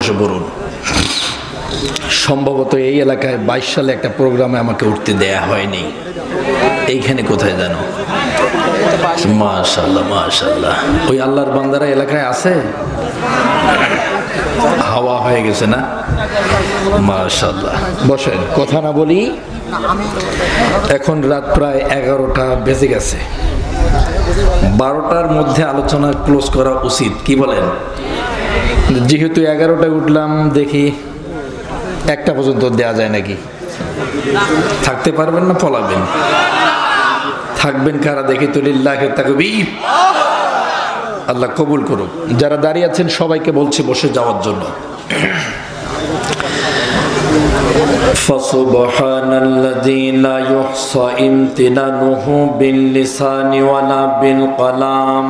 বসে পড়ুন। সম্ভবত এই এলাকায় 22 সালে একটা প্রোগ্রামে আমাকে উঠতে দেয়া হয়নি। এইখানে কোথায় জানো? মাশাআল্লাহ মাশাআল্লাহ। ওই আল্লাহর বান্দারা এলাকায় আছে, হাওয়া হয়ে গেছে না? মাশাআল্লাহ। বসেন, কথা না বলি। এখন রাত প্রায় 11টা বেজে গেছে। 12টার মধ্যে আলোচনা ক্লোজ করা উচিত, কি বলেন? যেহেতু 11টায় উঠলাম, দেখি 1টা পর্যন্ত দেয়া যায় নাকি। থাকতে পারবেন না পলাবেন? থাকবেন কারা দেখি তো? লিল্লাহি তাকবীর। আল্লাহ কবুল করুক। যারা দাঁড়িয়ে আছেন সবাইকে বলছি বসে যাওয়ার জন্য। ফাসুবহানাল্লাযী লা ইহসা ইমতিনানুহু বিল লিসানি ওয়ালা বিল কলাম।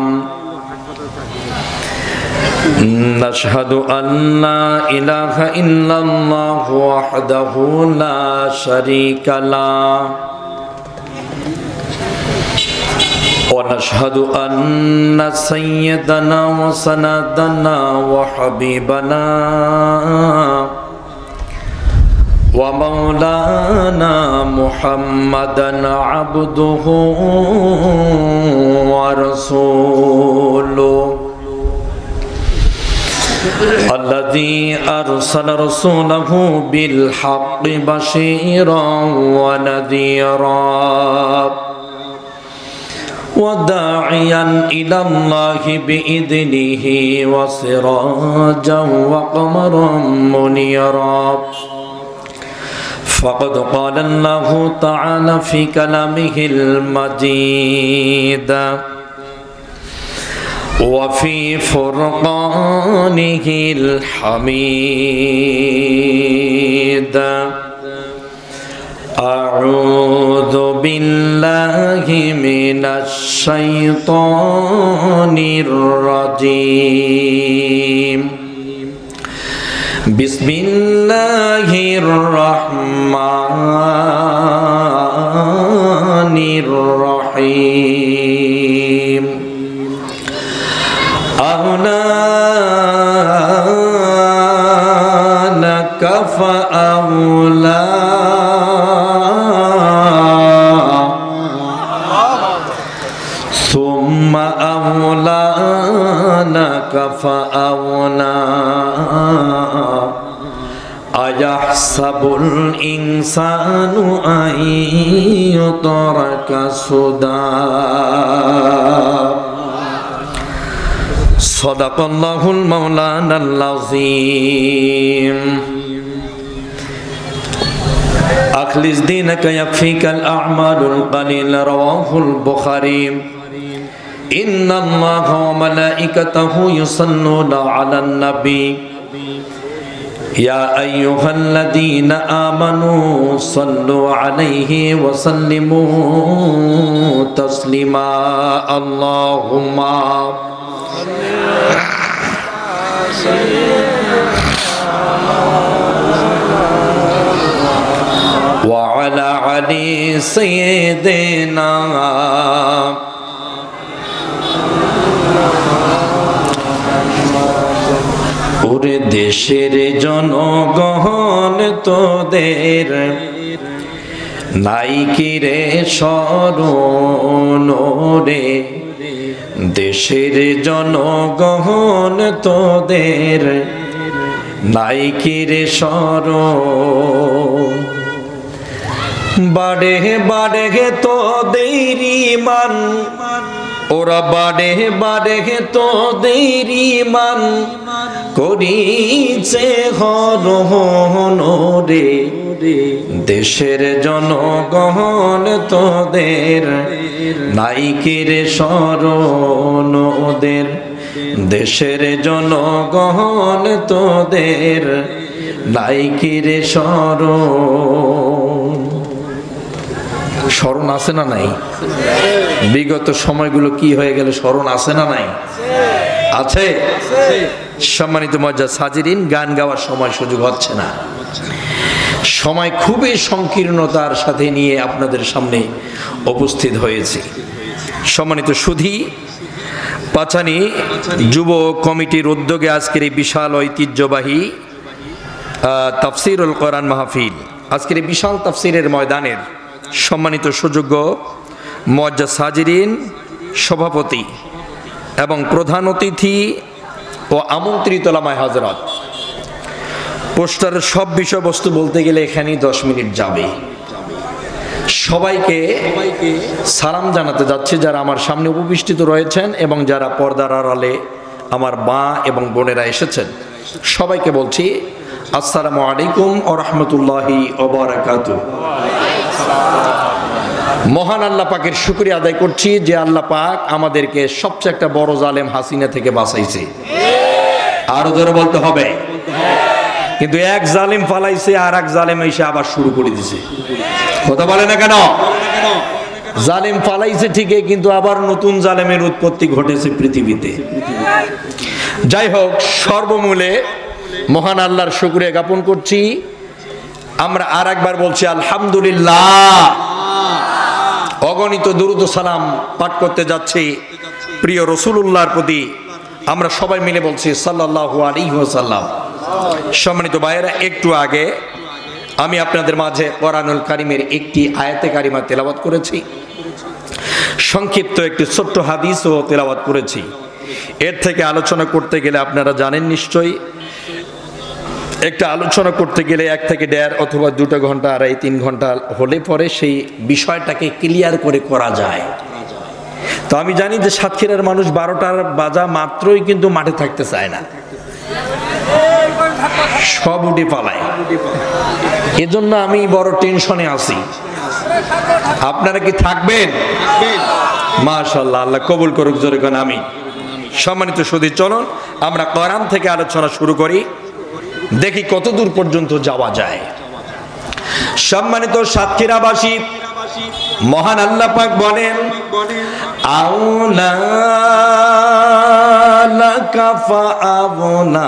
নাশহাদু আল্লা ইলাহা ইল্লাল্লাহু ওয়াহদাহু লা শারীকা লাহ ওয়া নাশহাদু আন্না সাইয়্যিদানা ওয়া সানাদানা ওয়া হাবিবানা ওয়া মাওলানা মুহাম্মাদান আবদুহু ওয়া রাসূলুহু الذي أرسل رسوله بالحق بشيرا ونذيرا وداعيا إلى الله بإذنه وسراجا وقمرا منيرا فقد قال الله تعالى في كلامه المجيد وفي فرقانه الحميد أعوذ بالله من الشيطان الرجيم بسم الله الرحمن الرحيم أغنى لك فأولى ثم أولى لك فأولى أيحسب الإنسان أن يترك سدى صدق الله المولانا العظيم أخلص دينك يكفيك الأعمال القليل رواه البخاري إن الله وملائكته يصلون على النبي يا أيها الذين آمنوا صلوا عليه وسلموا تسليما اللهم وعلى علي سيدنا ওরে দেশের জনগণ তোদের নাই কি রে শরণ রে দেশের জনগণ তোদের নাই কি রে শরণ বাড়ে বাড়ে তোদের ঈমান ওরা বাড়ে বাড়ে তোদের ঈমান করিছে হরণ রে দেশের জনগণ তোদের নাই কি রে শরণ ওদের দেশের জনগণ তোদের নাই কি রে শরণ স্মরণ আছে না নাই? বিগত সময়গুলো কি হয়ে গেল, স্মরণ আছে না নাই? আছে। সম্মানিত মুআজ্জাজ হাজিরিন, গান গাওয়ার সময় সুযোগ হচ্ছে না। সময় খুবই সংকীর্ণতার সাথে নিয়ে আপনাদের সামনে উপস্থিত হয়েছে। সম্মানিত সুধী, পাঁচানী যুব কমিটির উদ্যোগে আজকের এই বিশাল ঐতিহ্যবাহী তাফসিরুল কোরআন মাহফিল, আজকের এই বিশাল তাফসিরের ময়দানের সম্মানিত সুযোগ্য মুআজ্জাজ হাজিরিন, সভাপতি এবং প্রধান অতিথি ও আমন্ত্রিত ওলামায়ে হযরত, পোস্টারের সব বিষয়বস্তু বলতে গেলে এখানেই 10 মিনিট যাবে। সবাইকে সালাম জানাতে যাচ্ছি যারা আমার সামনে উপবিষ্টিত রয়েছেন এবং যারা পর্দার আড়ালে আমার মা এবং বোনেরা এসেছেন, সবাইকে বলছি আসসালামু আলাইকুম ওয়া রাহমাতুল্লাহি ওয়া বারাকাতুহু। মহান আল্লাহ পাকের শুকরিয়া আদায় করছি যে আল্লাহ পাক আমাদেরকে সবচেয়ে একটা বড় জালেম হাসিনা থেকে বাঁচাইছে। আরো জোরে বলতে হবে। কিন্তু এক জালেম পালাইছে আর এক জালেম এসে আবার শুরু করে দিছে। কথা বলে না কেন? জালেম পালাইছে ঠিকই, কিন্তু আবার নতুন জালেমের উৎপত্তি ঘটেছে পৃথিবীতে। যাই হোক, সর্বমূলে মহান আল্লাহর শুকরিয়া জ্ঞাপন করছি। আমরা আর একবার বলছি আলহামদুলিল্লাহ। অগণিত দুরূদ ও সালাম পাঠ করতে যাচ্ছি প্রিয় রাসূলুল্লাহর প্রতি। আমরা সবাই মিলে বলছি সাল্লাল্লাহু আলাইহি ওয়াসাল্লাম। সম্মানিত ভাইয়েরা, একটু আগে আমি আপনাদের মাঝে কোরআনুল কারীমের একটি আয়াতে কারিমা তেলাওয়াত করেছি, সংক্ষিপ্ত একটি ছোট্ট হাদিসও তেলাওয়াত করেছি। এর থেকে আলোচনা করতে গেলে আপনারা জানেন নিশ্চয়ই, একটা আলোচনা করতে গেলে 1 থেকে 1.5 অথবা 2 ঘন্টা, 2.5-3 ঘন্টা হলে পরে সেই বিষয়টাকে ক্লিয়ার করে করা যায়। তো আমি জানি যে সাতক্ষীরার মানুষ 12টার বাজা মাত্রই কিন্তু মাঠে থাকতে চায় না, সব উঠে পালায়। এজন্য আমি বড় টেনশনে আছি। আপনারা কি থাকবেন? মাশাআল্লাহ, আল্লাহ কবুল করুক, জোরে কোন আমিন। সম্মানিত সুধী, চলুন আমরা কোরআন থেকে আলোচনা শুরু করি, দেখি কত দূর পর্যন্ত যাওয়া যায়। সম্মানিত সাতক্ষীরাবাসী, মহান আল্লাহ পাক বলেন আউলা লাকা ফাআবনা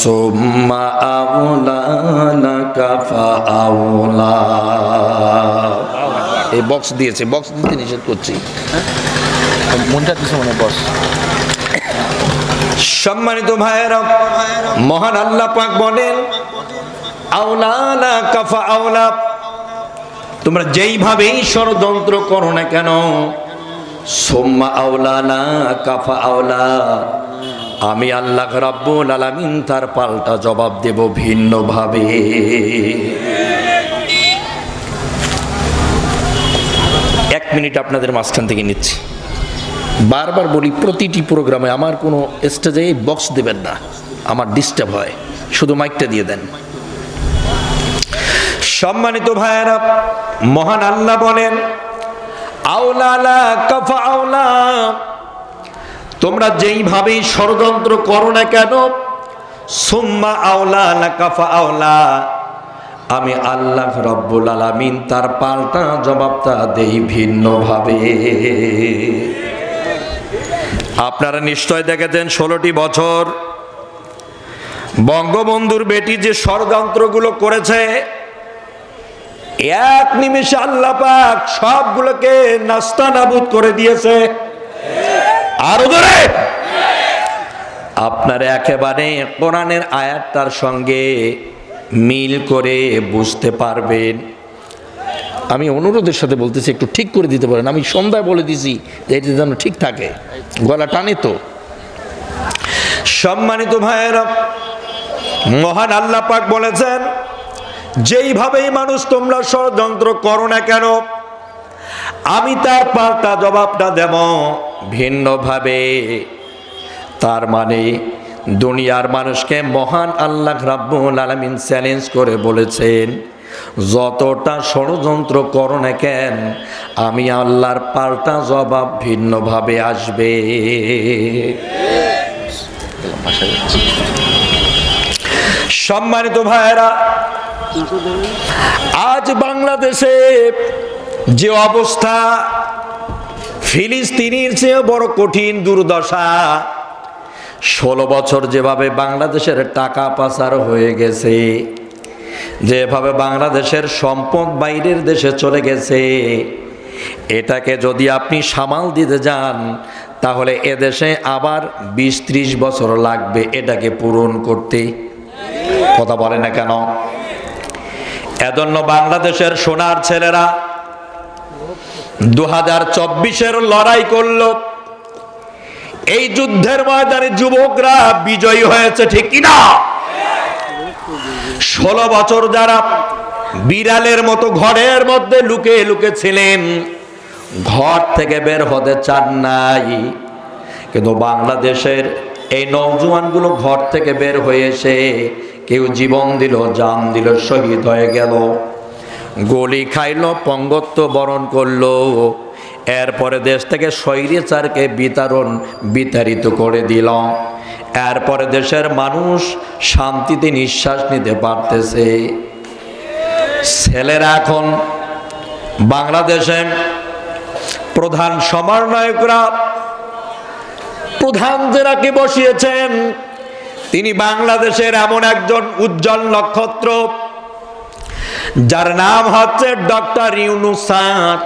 সুম্মা আউলা লাকা ফাআউলা। এই বক্স দিয়েছে, বক্স দিতে নিষেধ করছি, মনটা কিছু মনে বক্স। সম্মানিত ভাইয়েরা, মহান আল্লাহ পাক বলেন আউলা লাকা ফাআউলা, তোমরা যেইভাবেই ষড়যন্ত্র করো না কেন, সুম্মা আউলা লাকা ফাআউলা, আমি আল্লাহ রাব্বুল আলামিন তার পাল্টা জবাব দেব ভিন্নভাবে। এক মিনিট আপনাদের মাঝখান থেকে নিচ্ছি। বারবার বলি, প্রতিটি প্রোগ্রামে আমার কোনো স্টেজে বক্স দেবেন না, আমার ডিস্টার্ব হয়, শুধু মাইকটা দিয়ে দেন। সম্মানিত ভাইয়েরা, মহান আল্লাহ বলেন আউলা লাকা ফাআউলা, তোমরা যেইভাবেই ষড়যন্ত্র করো না কেন, সুম্মা আউলা লাকা ফাআউলা, আমি আল্লাহ রাব্বুল আলামিন তার পাল্টা জবাবটা দেই ভিন্নভাবে। আপনারা নিশ্চয় দেখেছেন 16টি বছর বঙ্গবন্ধুর বেটি যে ষড়যন্ত্রগুলো করেছে, এক নিমেষে আল্লাহ পাক সবগুলোকে নাস্তানাবুদ করে দিয়েছে। আরো ধরে আপনারা একেবারে কোরআনের আয়াতটার সঙ্গে মিল করে বুঝতে পারবেন। আমি অনুরোধের সাথে বলতেছি, একটু ঠিক করে দিতে পারেন। আমি সন্ধ্যায় বলে দিছি যে এটা যেন ঠিক থাকে, গলা টানে তো। সম্মানিত ভাইয়েরা, মহান আল্লাহ পাক বলেছেন যেইভাবেই মানুষ তোমরা ষড়যন্ত্র করো না কেন, আমি তার পাল্টা জবাবটা দেব ভিন্নভাবে। তার মানে দুনিয়ার মানুষকে মহান আল্লাহ রাব্বুল আলামিন চ্যালেঞ্জ করে বলেছেন, যতটা ষড়যন্ত্র করো না কেন, আমি আল্লাহর পাল্টা জবাব ভিন্নভাবে আসবে। সম্মানিত ভাইয়েরা, আজ বাংলাদেশে যে অবস্থা, ফিলিস্তিনের চেয়ে বড় কঠিন দুর্দশা। 16 বছর যেভাবে বাংলাদেশের টাকা পাচার হয়ে গেছে, যেভাবে বাংলাদেশের সম্পদ বাইরের দেশে চলে গেছে, এটাকে যদি আপনি সামাল দিতে যান তাহলে এদেশে আবার 20-30 বছর লাগবে এটাকে পূরণ করতে। কথা বলে না কেন? এজন্য বাংলাদেশের সোনার ছেলেরা 2024-এর লড়াই করলো। এই যুদ্ধের ময়দানে যুবকরা বিজয়ী হয়েছে, ঠিক কিনা? 16 বছর যারা বিড়ালের মতো ঘরের মধ্যে লুকে লুকে ছিলেন, ঘর থেকে বের হতে চান নাই, কিন্তু বাংলাদেশের এই নওজোয়ানগুলো ঘর থেকে বের হয়েছে, কেউ জীবন দিল, জান দিল, শহীদ হয়ে গেল, গুলি খাইলো, পঙ্গত্ব বরণ করলো। এরপরে দেশ থেকে স্বৈরাচারকে বিতাড়িত করে দিল। এরপরে দেশের মানুষ শান্তিতে নিঃশ্বাস নিতে পারতেছে। ছেলেরা এখন বাংলাদেশে প্রধান সমন্বয়করা, প্রধান যারাকে বসিয়েছেন, তিনি বাংলাদেশের এমন একজন উজ্জ্বল নক্ষত্র যার নাম হচ্ছে ডক্টর ইউনূস স্যার।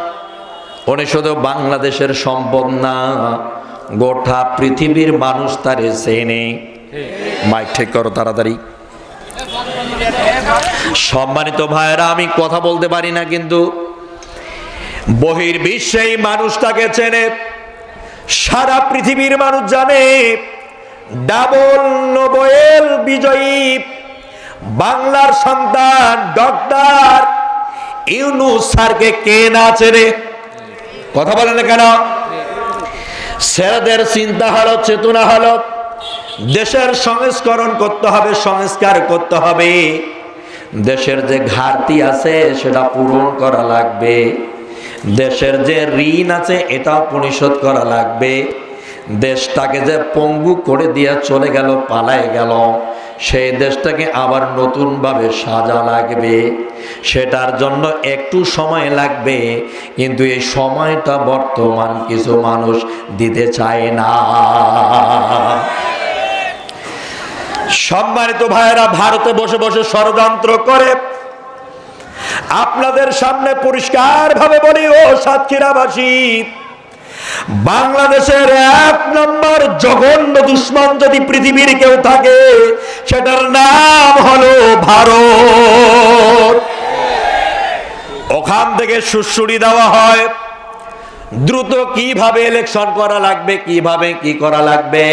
উনি শুধু বাংলাদেশের সম্পদ না, গোটা পৃথিবীর মানুষ তারে চেনে। মাইক ঠিক করো তাড়াতাড়ি। সম্মানিত ভাইয়েরা, আমি কথা বলতে পারি না, কিন্তু বহির্বিশ্বে এই মানুষটাকে চেনে, সারা পৃথিবীর মানুষ জানে। ডাবল নোবেল বিজয়ী বাংলার সন্তান ডক্টর ইউনূস স্যারকে কে না চেনে? কথা বলে না কেন? ছেলেদের চিন্তা হলো, চেতনা হলো, দেশের সংস্করণ করতে হবে, সংস্কার করতে হবে, দেশের যে ঘাটতি আছে সেটা পূরণ করা লাগবে, দেশের যে ঋণ আছে এটাও পরিশোধ করা লাগবে, দেশটাকে যে পঙ্গু করে দিয়ে চলে গেল, পালায় গেল, সেই দেশটাকে আবার নতুনভাবে সাজা লাগবে। সেটার জন্য একটু সময় লাগবে, কিন্তু এই সময়টা বর্তমান কিছু মানুষ দিতে চায় না। সম্মানিত ভাইয়েরা, ভারতে বসে বসে ষড়যন্ত্র করে আপনাদের সামনে পরিষ্কার ভাবে বলি, ও সাতক্ষীরাবাসী, বাংলাদেশের 1 নম্বর জঘন্য দুশ্মন যদি পৃথিবীর কেউ থাকে, সেটার নাম হলো ভারত। ওখান থেকে সুড়সুড়ি দেওয়া হয় দ্রুত কিভাবে ইলেকশন করা লাগবে, কিভাবে কি করা লাগবে,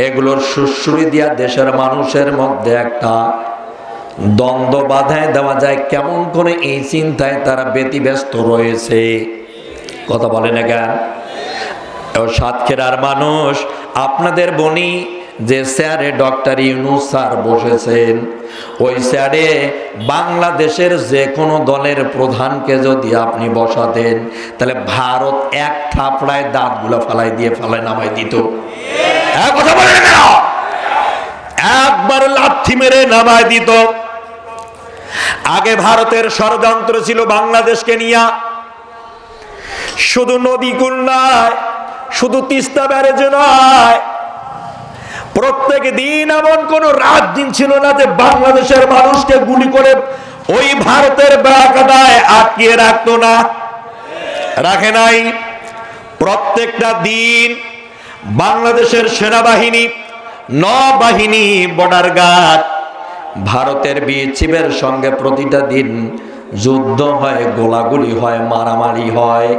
এগুলোর সুড়সুড়ি দিয়া দেশের মানুষের মধ্যে একটা দ্বন্দ্ব বাধায় দেওয়া যায়। কেমন করে এই চিন্তায় তারা ব্যতিব্যস্ত রয়েছে। কথা বলে না কেন? সাতক্ষীরার মানুষ, আপনাদের বনি যে স্যারে ডক্টর ইউনূস স্যার বসেছেন, ওই স্যারে বাংলাদেশের যে কোনো দলের প্রধানকে যদি আপনি বসাতেন, তাহলে ভারত এক থাপড়ায় দাঁতগুলো ফালাই দিয়ে ফালাই নামাই দিত। কথা বলে না কেন? একবার লাথি মেরে নামাই দিত। আগে ভারতের ষড়যন্ত্র ছিল বাংলাদেশকে নিয়ে, শুধু নদীকুল নয়, শুধু তিস্তা ব্যারেজ নয়, প্রত্যেক দিন এমন কোন রাত দিন ছিল না যে বাংলাদেশের মানুষকে গুলি করে ওই ভারতের বারাকাতায় আটকিয়ে রাখতো না, রাখে নাই। প্রত্যেকটা দিন বাংলাদেশের সেনাবাহিনী, নৌবাহিনী, বর্ডার গার্ড, ভারতের বিএসএফের সঙ্গে প্রতিটা দিন যুদ্ধ হয়, গোলাগুলি হয়, মারামারি হয়,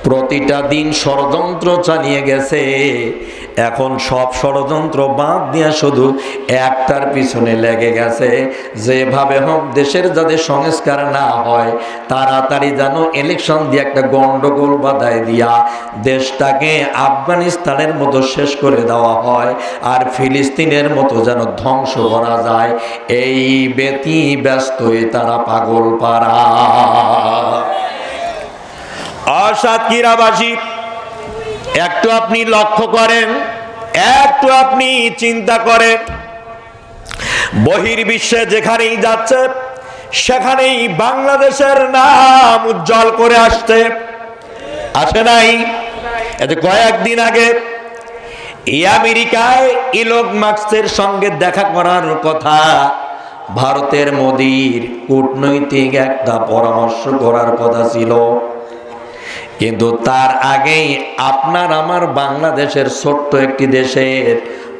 প্রতিটা দিন ষড়যন্ত্র চালিয়ে গেছে। এখন সব ষড়যন্ত্র বাদ দিয়ে শুধু একটার পিছনে লেগে গেছে, যেভাবে হোক দেশের যাতে সংস্কার না হয়, তাড়াতাড়ি যেন ইলেকশন দিয়ে একটা গন্ডগোল বাধায় দিয়া দেশটাকে আফগানিস্তানের মতো শেষ করে দেওয়া হয়, আর ফিলিস্তিনের মতো যেন ধ্বংস করা যায়। এই ব্যতি ব্যস্তই তারা পাগল পারা। সাতক্ষীরাবাসী, একটু আপনি লক্ষ্য করেন, একটু আপনি চিন্তা করেন, বহির্বিশ্বে যেখানেই যাচ্ছে সেখানেই বাংলাদেশের নাম উজ্জ্বল করে আসছে, আসে নাই? এতে কয়েকদিন আগে আমেরিকায় ইলন মাস্কের সঙ্গে দেখা করার কথা, ভারতের মোদির কূটনৈতিক একটা পরামর্শ করার কথা ছিল। কিন্তু তার আগেই আপনার আমার বাংলাদেশের ছোট্ট একটি দেশের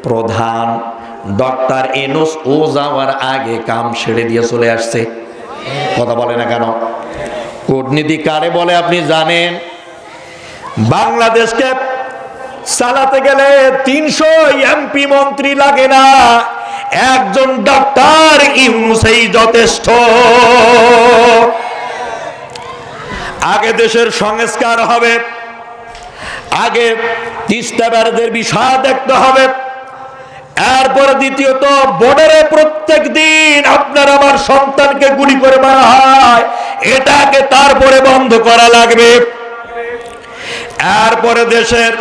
প্রধান ডক্টর ইউনূস ও যাওয়ার আগে কাম ছেড়ে দিয়ে চলে আসছে। কথা বলে না কেন? কূটনীতি কারে বলে আপনি জানেন? বাংলাদেশকে চালাতে গেলে 300 এমপি মন্ত্রী লাগে না, একজন ডক্টর ইউনূসই যথেষ্ট। আগে দেশের সংস্কার হবে, আগে তিস্তা ব্যারেজের বিষয় দেখতে হবে, এরপরে দ্বিতীয়ত বর্ডারে প্রত্যেক দিন আপনার আমার সন্তানকে গুলি করে মারা হয়, এটাকে তারপরে বন্ধ করা লাগবে। এরপরে দেশের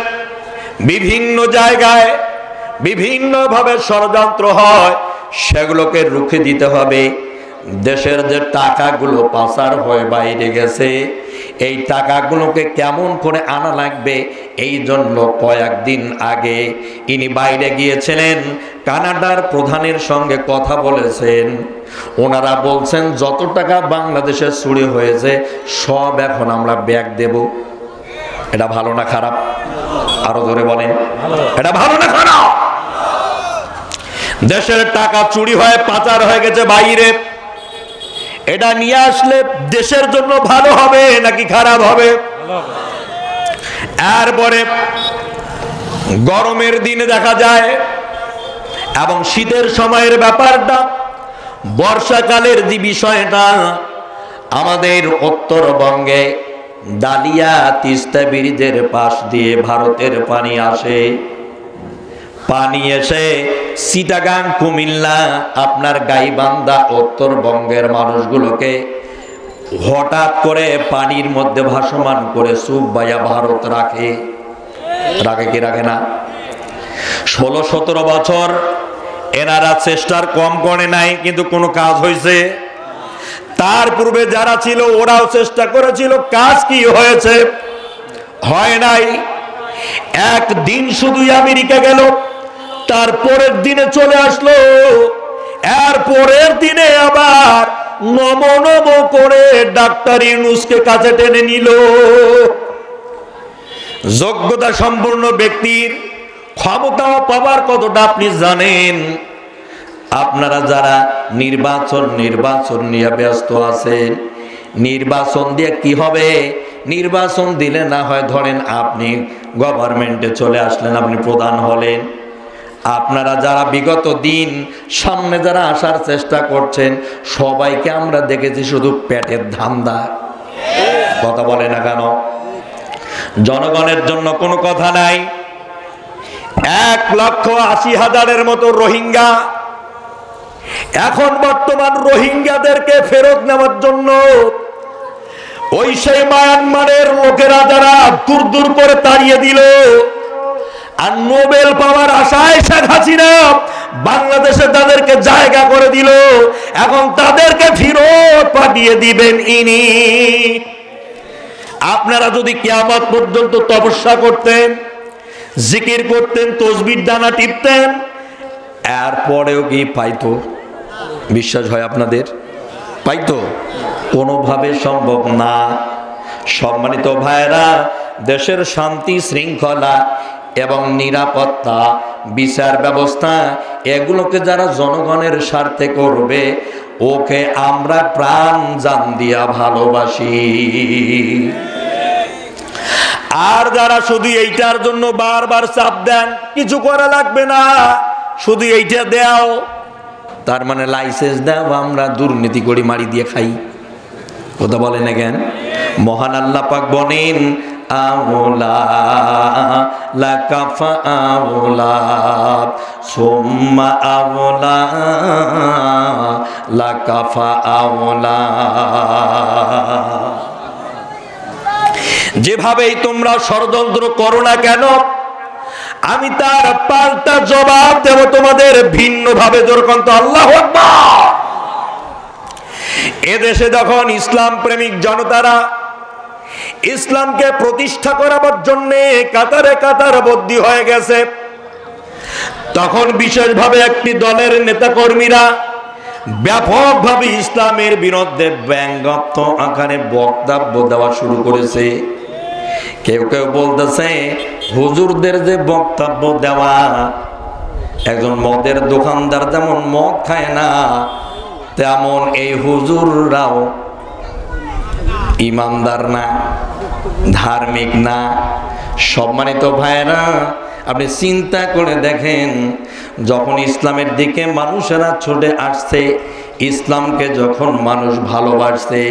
বিভিন্ন জায়গায় বিভিন্নভাবে ষড়যন্ত্র হয়, সেগুলোকে রুখে দিতে হবে। দেশের যে টাকাগুলো পাচার হয়ে বাইরে গেছে, এই টাকাগুলোকে কেমন করে আনা লাগবে, এই জন্য কয়েকদিন আগে ইনি বাইরে গিয়েছিলেন, কানাডার প্রধানের সঙ্গে কথা বলেছেন। ওনারা বলছেন যত টাকা বাংলাদেশে চুরি হয়েছে সব এখন আমরা ব্যাক দেব। এটা ভালো না খারাপ? আরো ধরে বলেন, এটা ভালো না খারাপ? দেশের টাকা চুরি হয়ে পাচার হয়ে গেছে বাইরে, এটা নিয়ে আসলে দেশের জন্য ভালো হবে নাকি খারাপ হবে? এরপরে গরমের দিনে দেখা যায় এবং শীতের সময়ের ব্যাপারটা, বর্ষাকালের যে বিষয়টা, আমাদের উত্তরবঙ্গে ডালিয়া তিস্তা ব্রিজের পাশ দিয়ে ভারতের পানি আসে। পানি এসে চিটাগাং, কুমিল্লা, আপনার গাইবান্ধা, উত্তরবঙ্গের মানুষগুলোকে হঠাৎ করে পানির মধ্যে ভাসমান করে চুপ বাইয়া ভারত রাখে। রাখে কি রাখে না? 16-17 বছর এনারা চেষ্টার কম করে নাই, কিন্তু কোনো কাজ হয়েছে? তার পূর্বে যারা ছিল ওরাও চেষ্টা করেছিল, কাজ কি হয়েছে? হয় নাই। একদিন শুধু আমেরিকা গেল, তার পরের দিনে চলে আসলো, এর পরের দিনে আবার নম নম করে ডাক্তার ইউনূসকে কাছে টেনে নিল। যোগ্যতা সম্পন্ন ব্যক্তির ক্ষমতা পাওয়ার কতটা আপনি জানেন? আপনারা যারা নির্বাচন নিয়ে ব্যস্ত আছেন, নির্বাচন দিয়ে কি হবে? নির্বাচন দিলে না হয় ধরেন আপনি গভর্নমেন্টে চলে আসলেন, আপনি প্রধান হলেন। আপনারা যারা বিগত দিন সামনে যারা আসার চেষ্টা করছেন, সবাইকে আমরা দেখেছি শুধু পেটের ধান্দা। কথা বলে না কেন? জনগণের জন্য কোনো কথা নাই। 1,80,000-এর মতো রোহিঙ্গা, এখন বর্তমান রোহিঙ্গাদেরকে ফেরত নেওয়ার জন্য ওই সেই মায়ানমারের লোকেরা যারা দূর দূর করে তাড়িয়ে দিল, আর নোবেল পাওয়ার আশায় শেখ হাসিনা বাংলাদেশে তাদেরকে জায়গা করে দিল, এখন তাদেরকে ফেরত পাঠিয়ে দিবেন ইনি। আপনারা যদি কিয়ামত পর্যন্ত তপস্যা করতেন, জিকির করতেন, তসবির দানা টিপতেন, এরপরেও কি পাইতো? বিশ্বাস হয় আপনাদের? পাইতো? কোনোভাবে সম্ভব না। সম্মানিত ভাইরা, দেশের শান্তি শৃঙ্খলা এবং নিরাপত্তা, বিচার ব্যবস্থা, এগুলোকে যারা জনগণের স্বার্থে করবে, ওকে আমরা প্রাণ জান দিয়া ভালোবাসি। আর যারা শুধু এইটার জন্য বারবার চাপ দেন, কিছু করা লাগবে না, শুধু এইটা দাও, তার মানে লাইসেন্স দাও, আমরা দুর্নীতি করি, মারি দিয়ে খাই। কথা বলেন না কেন? মহান আল্লাহ পাক বলেন, আওলা লাকাফা আওলা সুম্মা আওলা লাকাফা আওলা। যেভাবেই তোমরা ষড়যন্ত্র করো না কেন, আমি তার পাল্টা জবাব দেব তোমাদের ভিন্নভাবে। যেরকম তো আল্লাহু আকবার। এদেশে যখন ইসলাম প্রেমিক জনতারা ইসলামকে প্রতিষ্ঠা করার জন্য কাতারে কাতার বন্দী হয়ে গেছে, তখন বিশেষভাবে একটি দলের নেতাকর্মীরা ব্যাপকভাবে ইসলামের বিরুদ্ধে ব্যঙ্গাত্মক আকারে বক্তব্য দেওয়া শুরু করেছে। কেউ কেউ বলতেছে হুজুরদের যে বক্তব্য দেওয়া, একজন মদের দোকানদার যেমন মদ খায় না, তেমন এই হুজুররাও ইমানদার না, ধার্মিক না। সম্মানিত ভাইরা, আপনি চিন্তা করে দেখেন, যখন ইসলামের দিকে মানুষেরা ছুটে আসছে, ইসলামকে যখন মানুষ ভালোবাসছে,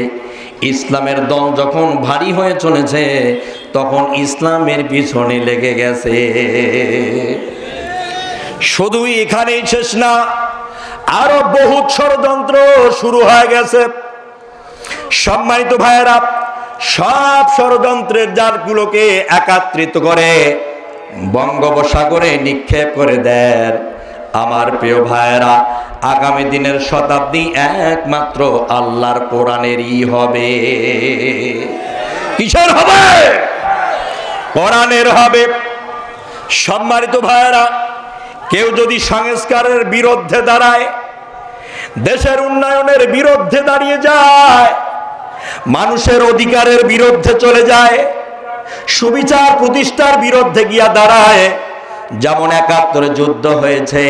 ইসলামের দল যখন ভারী হয়ে চলেছে, তখন ইসলামের পিছনে লেগে গেছে। শুধু এখানেই শেষ না, আরো বহুত ষড়যন্ত্র শুরু হয়ে গেছে। সম্মানিত ভাইয়েরা, সব ষড়যন্ত্রের জালগুলোকে একত্রিত করে বঙ্গোপসাগরে নিক্ষেপ করে দেন। আমার প্রিয় ভাইয়েরা, আগামী দিনের শতাব্দী একমাত্র আল্লাহর কোরআনেরই হবে। কিসের হবে? কোরআনের হবে। সম্মানিত ভাইয়েরা, কেউ যদি সংস্কারের বিরুদ্ধে দাঁড়ায়, দেশের উন্নয়নের বিরুদ্ধে দাঁড়িয়ে যায়, মানুষের অধিকারের বিরুদ্ধে চলে যায়, সুবিচার প্রতিষ্ঠার বিরুদ্ধে গিয়া দাঁড়ায়, যেমন ৭১ যুদ্ধ হয়েছে,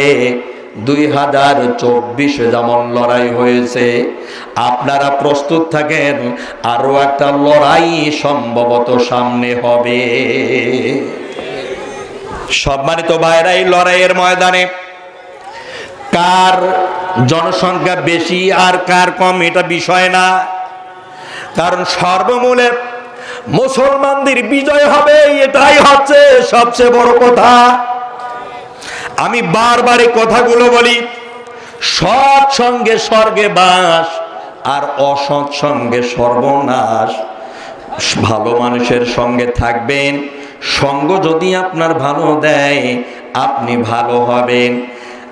2024 যেমন লড়াই হয়েছে, আপনারা প্রস্তুত থাকেন, আরো একটা লড়াই সম্ভবত সামনে হবে। সম্মানিত ভাইরা, এই লড়াইয়ের ময়দানে কার জনসংখ্যা বেশি আর কার কম এটা বিষয় না, কারণ সর্বমূলে মুসলমানদের বিজয় হবে, এটাই হচ্ছে সবচেয়ে বড় কথা। আমি বারবার এই কথাগুলো বলি, সৎ সঙ্গে স্বর্গে বাস আর অসৎ সঙ্গে সর্বনাশ। ভালো মানুষের সঙ্গে থাকবেন, সঙ্গ যদি আপনার ভালো দেয় আপনি ভালো হবেন,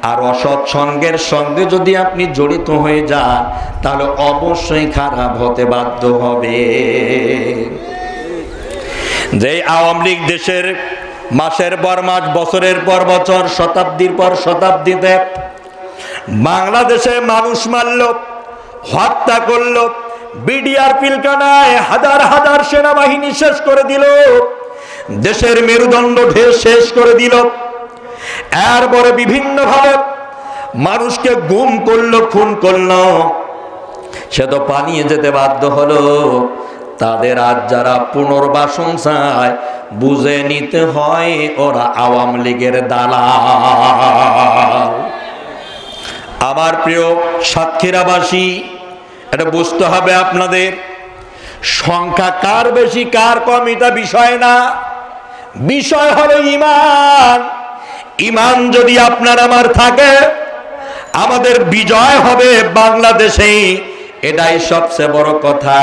আর অসৎ সঙ্গের সঙ্গে যদি আপনি জড়িত হয়ে যান তাহলে অবশ্যই খারাপ হতে বাধ্য হবে। যে আওয়ামী লীগ দেশের মাসের পর মাস, বছরের পর বছর, শতাব্দীর পর শতাব্দীতে বাংলাদেশে মানুষ মারল, হত্যা করল, বিডিআর পিলকানায় হাজার হাজার সেনাবাহিনী শেষ করে দিল, দেশের মেরুদণ্ড শেষ করে দিল, এরপরে বিভিন্ন ভাবে মানুষকে গুম করলো, খুন করলো, সে তো পালিয়ে যেতে বাধ্য হলো। তাদের আজ যারা পুনর্বাসন চায়, বুঝে নিতে হয় ওরা আওয়ামী লীগের দালাল। আমার প্রিয় সাতক্ষীরাবাসী, এটা বুঝতে হবে আপনাদের, সংখ্যা কার বেশি কার কম এটা বিষয় না, বিষয় হলো ঈমান। ঈমান যদি আপনার আমার থাকে, আমাদের বিজয় হবে বাংলাদেশে, এটাই সবচেয়ে বড় কথা।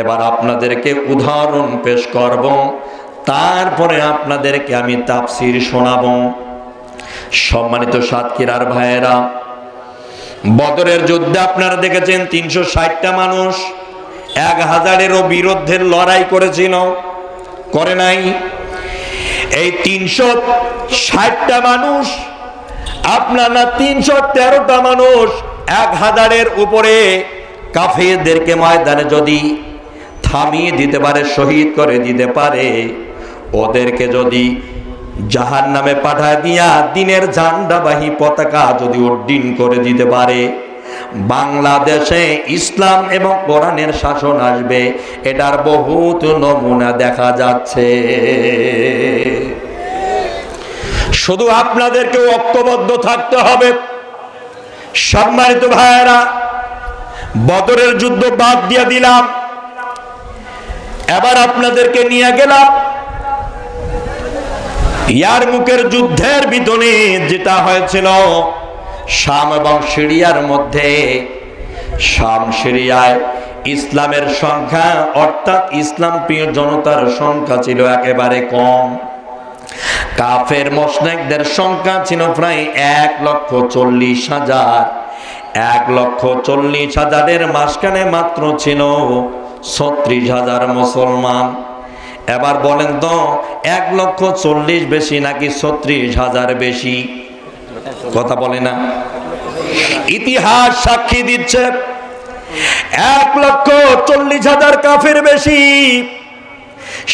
এবার আপনাদেরকে উদাহরণ পেশ করব, তারপরে আপনাদেরকে আমি তাফসীর শোনাবো। সম্মানিত সাতক্ষীরার ভাইয়েরা, বদরের যুদ্ধে আপনারা দেখেছেন 360টা মানুষ 1000-এরও বিরুদ্ধে লড়াই করেছিল, করে নাই? এই 360টা মানুষ আপনার না 313টা মানুষ 1000-এর উপরে কাফেরদেরকে ময়দানে যদি থামিয়ে দিতে পারে, শহীদ করে দিতে পারে, ওদেরকে যদি জাহান্নামে পাঠায় দিয়া দিনের ঝান্ডাবাহী পতাকা যদি উড্ডীন করে দিতে পারে, বাংলাদেশে ইসলাম এবং কোরআনের শাসন আসবে, এটার বহুত নমুনা দেখা যাচ্ছে। শুধু আপনাদেরকে ঐক্যবদ্ধ থাকতে হবে। সম্মানিত ভাইয়েরা, বদরের যুদ্ধ বাদ দিয়ে দিলাম, এবার আপনাদেরকে নিয়ে গেলাম ইয়ারমুকের যুদ্ধের ভিতরে, যেটা হয়েছিল শাম এবং সিরিয়ার মধ্যে। শাম সিরিয়ায় ইসলামের সংখ্যা, অর্থাৎ ইসলাম প্রিয় জনতার সংখ্যা ছিল একেবারে কম। কাফের মুশরিকদের সংখ্যা ছিল প্রায় 1,40,000। 1,40,000-এর মাঝখানে মাত্র ছিল 36,000 মুসলমান। এবার বলেন তো, 1,40,000 বেশি নাকি 36,000 বেশি? কথা বলে না? ইতিহাস সাক্ষী দিচ্ছে 1,40,000 কাফের বেশি।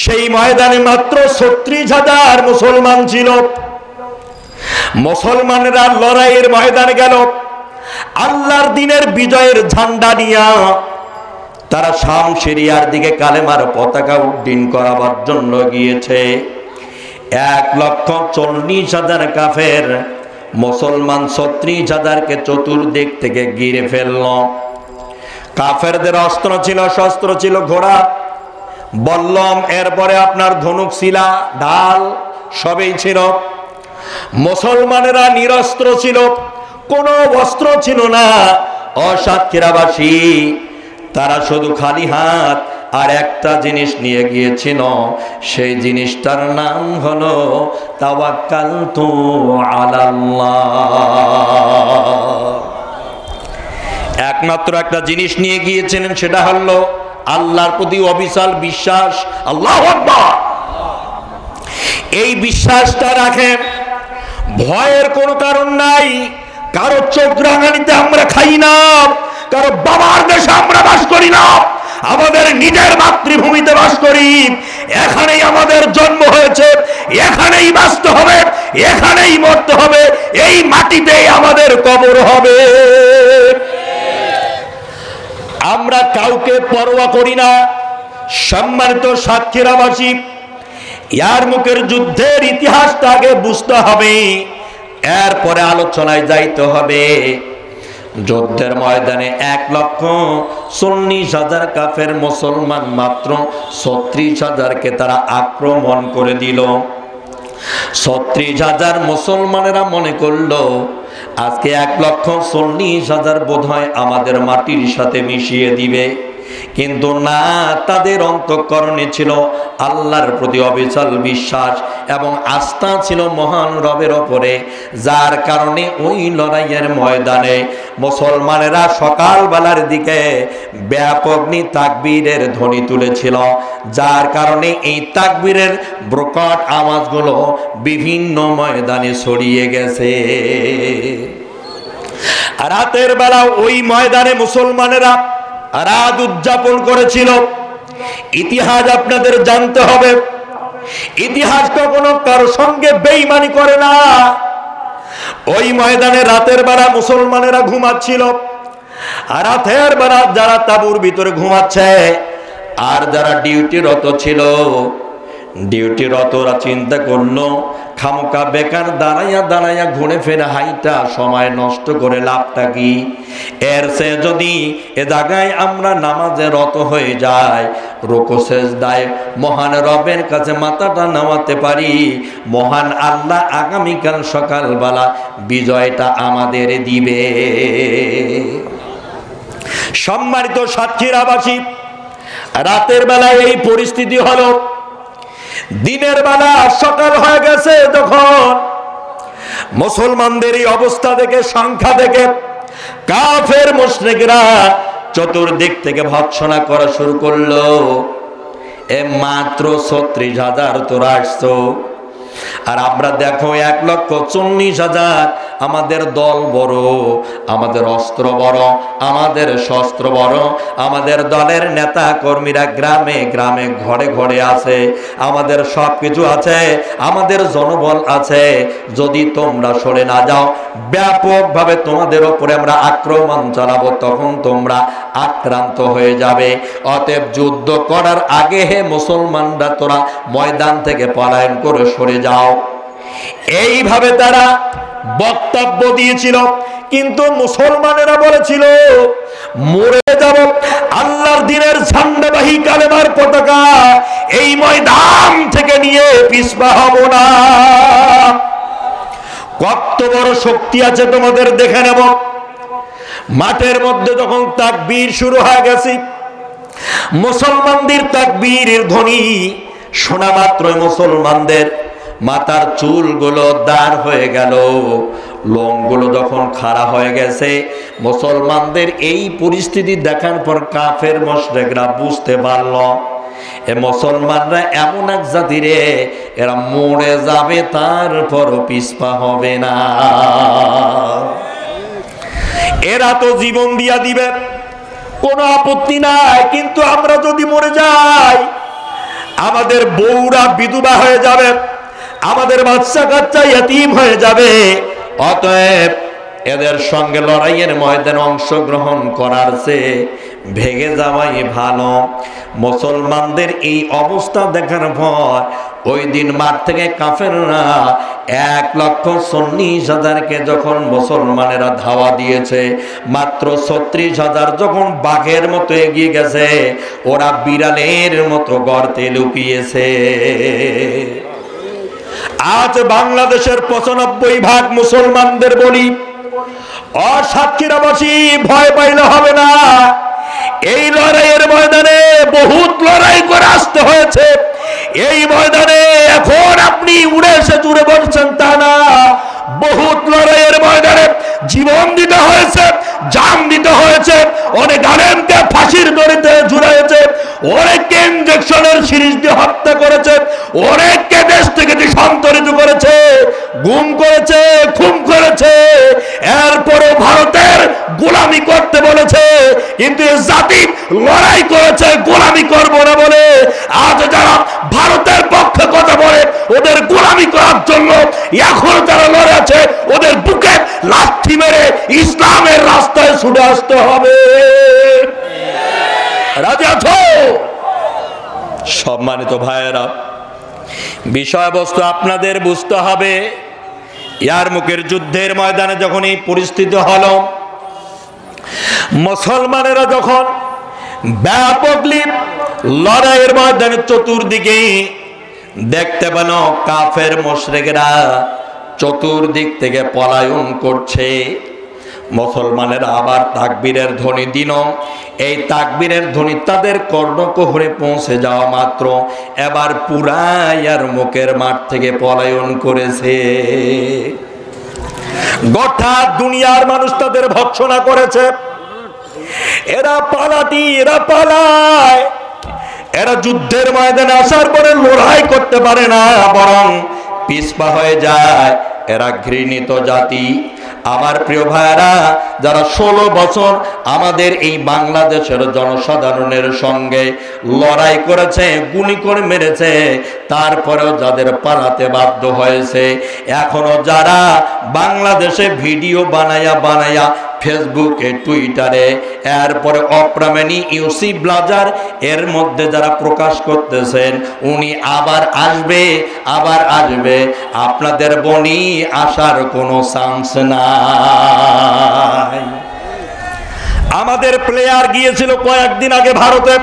সেই ময়দানে মাত্র 36,000 মুসলমান ছিল। মুসলমানেরা লড়াইয়ের ময়দানে গেল আল্লাহর দ্বীনের বিজয়ের ঝান্ডা নিয়ে। তারা শাম সিরিয়ার দিকে কালেমার পতাকা উড্ডীন করাবার জন্য গিয়েছে। 1,40,000 কাফের মুসলমান 36,000কে চতুর্দিক থেকে ঘিরে ফেলল। কাফেরদের অস্ত্র ছিল, শস্ত্র ছিল ঘোড়া, বল্লম, এরপরে আপনার ধনুক, শিলা, ঢাল সবই ছিল। মুসলমানেরা নিরস্ত্র ছিল, কোনো অস্ত্র ছিল না। অসাতক্ষীরাবাসী তারা শুধু খালি হাত আর একটা জিনিস নিয়ে গিয়েছিল, সেই জিনিসটার নাম হলো তাওয়াক্কালতু আলাল্লাহ। একমাত্র একটা জিনিস নিয়ে গিয়েছিলেন, সেটা হলো আল্লাহর প্রতি অবিচল বিশ্বাস। আল্লাহু আকবার। এই বিশ্বাসটা রাখেন, ভয়ের কোনো কারণ নাই। কারো চোখ রাঙানিতে আমরা খাই না, কারো বাবার দেশে আমরা বাস করি না, আমাদের নিজের মাতৃভূমিতে বাস করি। এখানেই আমাদের জন্ম হয়েছে, এখানেই বাঁচতে হবে, এখানেই মরতে হবে, এই মাটিতেই আমাদের কবর হবে। আমরা কাউকে পরোয়া করি না। সম্মানিত সাতক্ষীরাবাসী, ইয়ারমুকের যুদ্ধের ইতিহাসটা আগে বুঝতে হবে, এরপরে আলোচনায় যাইতে হবে। যুদ্ধের ময়দানে 1,40,000 কাফের মুসলমান মাত্র 36,000কে তারা আক্রমণ করে দিল। 36,000 মুসলমানেরা মনে করলো আজকে 1,40,000 বোধহয় আমাদের মাটির সাথে মিশিয়ে দিবে, কিন্তু না, তাদের অন্তঃকরণে ছিল আল্লাহর প্রতি অবিচল বিশ্বাস এবং আস্থা ছিল মহান রবের ওপরে, যার কারণে ওই লড়াইয়ের ময়দানে মুসলমানেরা সকালবেলার দিকে ব্যাপক তাকবীরের ধ্বনি তুলেছিল, যার কারণে এই তাকবীরের প্রকট আওয়াজগুলো বিভিন্ন ময়দানে ছড়িয়ে গেছে। রাতের বেলা ওই ময়দানে মুসলমানেরা রাত উদযাপন করেছিল। ইতিহাস আপনাদের জানতে হবে, ইতিহাস কখনো কারো সঙ্গে বেঈমানি করে না। ওই ময়দানে রাতের বেলা মুসলমানেরা ঘুমাচ্ছিল, রাতের বেলা যারা তাঁবুর ভিতরে ঘুমাচ্ছে আর যারা ডিউটিরত ছিল, ডিউটিরতরা চিন্তা করলো খামোকা বেকার দাঁড়াইয়া দাঁড়াইয়া ঘুরে ফেরে হাইটা সময় নষ্ট করে লাভটা কি? এর সে যদি এ জায়গায় আমরা নামাজে রত হয়ে যাই, রুকু সেজদায় মহান রবের কাছে মাথাটা নামাতে পারি, মহান আল্লাহ আগামীকাল সকালবেলা বিজয়টা আমাদের দিবে। সম্মানিত সাতক্ষীরাবাসী, রাতের বেলায় এই পরিস্থিতি হলো। দিনের বেলা সকাল হয়ে গেছে যখন, মুসলমানদের এই অবস্থা দেখে, সংখ্যা দেখে কাফের মুশরিকরা চতুর্দিক থেকে ভৎসনা করা শুরু করলো। এ মাত্র 36,000 তোরা আসছো, আর আমরা দেখো 1,40,000। আমাদের দল বড়, আমাদের অস্ত্র বড়, আমাদের শস্ত্র বড়, আমাদের দলের নেতা কর্মীরা গ্রামে গ্রামে ঘরে ঘরে আছে, আমাদের সব কিছু আছে, আমাদের জনবল আছে। যদি তোমরা সরে না যাও, ব্যাপকভাবে তোমাদের ওপরে আমরা আক্রমণ চালাবো, তখন তোমরা আক্রান্ত হয়ে যাবে। অতএব যুদ্ধ করার আগে হে মুসলমানরা, তোরা ময়দান থেকে পলায়ন করে সরে যাও। এইভাবে তারা বক্তব্য দিয়েছিল, কিন্তু মুসলমানেরা বলেছিল মরে যাব, আল্লাহর দ্বীনের ঝান্ডাবাহী কালেমার পতাকা এই ময়দান থেকে নিয়ে পিছপা হব না। কত বড় শক্তি আছে তোমাদের দেখে নেব। মাঠের মধ্যে যখন তাকবীর শুরু হয়ে গেছে, মুসলমানদের তাকবীরের ধ্বনি শোনা মাত্রই মুসলমানদের মাথার চুলগুলো দাঁড় হয়ে গেল, লোমগুলো যখন খাড়া হয়ে গেছে। মুসলমানদের এই পরিস্থিতি দেখার পর কাফের মুশরিকরা বুঝতে পারল এ মুসলমানরা এমন এক জাতি রে, এরা মরে যাবে তারপরও পিছপা হবে না, এরা তো জীবন দিয়া দিবে, কোনো আপত্তি নাই, কিন্তু আমরা যদি মরে যাই আমাদের বউরা বিধবা হয়ে যাবে, আমাদের বাচ্চা কাচ্চা ইতিম হয়ে যাবে। অতএব এদের সঙ্গে লড়াইয়ের ময়দানে অংশগ্রহণ করার চেয়ে ভেগে যাওয়াই ভালো। মুসলমানদের এই অবস্থা দেখার পর ওই দিন মাঠ থেকে কাফেররা 1,40,000কে যখন মুসলমানেরা ধাওয়া দিয়েছে, মাত্র 36,000 যখন বাঘের মতো এগিয়ে গেছে, ওরা বিড়ালের মতো গর্তে লুকিয়েছে। আজ বাংলাদেশের 95% মুসলমানদের বলি, সাতক্ষীরাবাসী ভয় পাইলে হবে না। এই লড়াইয়ের ময়দানে বহুত লড়াই করে আসতে হয়েছে। এই ময়দানে এখন আপনি উড়ে এসে জুড়ে বলছেন তা না, বহুত লড়াইয়ের ময়দানে জীবন দিতে হয়েছে, জান দিতে হয়েছে, অনেক আলেমকে ফাঁসির দড়িতে ঝুলাইছে, অনেককে ইনজেকশনের সিরিজ দিয়ে হত্যা করেছে, অনেককে দেশ থেকে দেশান্তরিত করেছে, গুম করেছে, খুন করেছে। এরপরও ভারতের গোলামি করতে বলেছে, কিন্তু এই জাতি লড়াই করেছে গোলামি করব না বলে। আজ যারা ভারতের পক্ষে কথা বলে ওদের গোলামি করার জন্য এখন যারা লড়ে আছে, ওদের বুকে লাথি মেরে ইসলামের রাস্তায় ছুটে আসতে হবে। রাজি আছো? সম্মানিত ভাইয়েরা, বিষয়বস্তু আপনাদের বুঝতে হবে। ইয়ারমুকের যুদ্ধের ময়দানে যখন এই পরিস্থিতি হলো, মুসলমানেরা যখন ব্যাপকলি লড়াইয়ের ময়দানে চতুর্দিকে দেখতে পেল কাফের মুশরিকরা চতুর্দিক থেকে পলায়ন করছে, মুসলমানেরা আবার তাকবীরের ধ্বনি দিল। এই তাকবীরের ধ্বনি তাদের কর্ণকুহরে পৌঁছে যাওয়া মাত্র এবার পুরা ইয়ারমুকের মাঠ থেকে পলায়ন করেছে। গোটা দুনিয়ার মানুষ তাদের ভৎসনা করেছে। এরা পালাটি, এরা পালায়, এরা যুদ্ধের ময়দানে আসার পরে লড়াই করতে পারে না, বরং পিছপা হয়ে যায়। এরা ঘৃণিত জাতি। আমার প্রিয় ভাইরা, যারা 16 বছর আমাদের এই বাংলাদেশের জনসাধারণের সঙ্গে লড়াই করেছে, গুলি করে মেরেছে, তারপরেও যাদের পালাতে বাধ্য হয়েছে, এখনো যারা বাংলাদেশে ভিডিও বানায়া ফেসবুকে, টুইটারে, এরপরে অপ্রামাণিক ইউসুফ ব্লাজার এর মধ্যে যারা প্রকাশ করতেছেন, উনি আবার আসবে, আবার আসবে, আপনাদের বনি আসার কোনো চান্স নাই। আমাদের প্লেয়ার গিয়েছিল কয়েকদিন আগে ভারতে।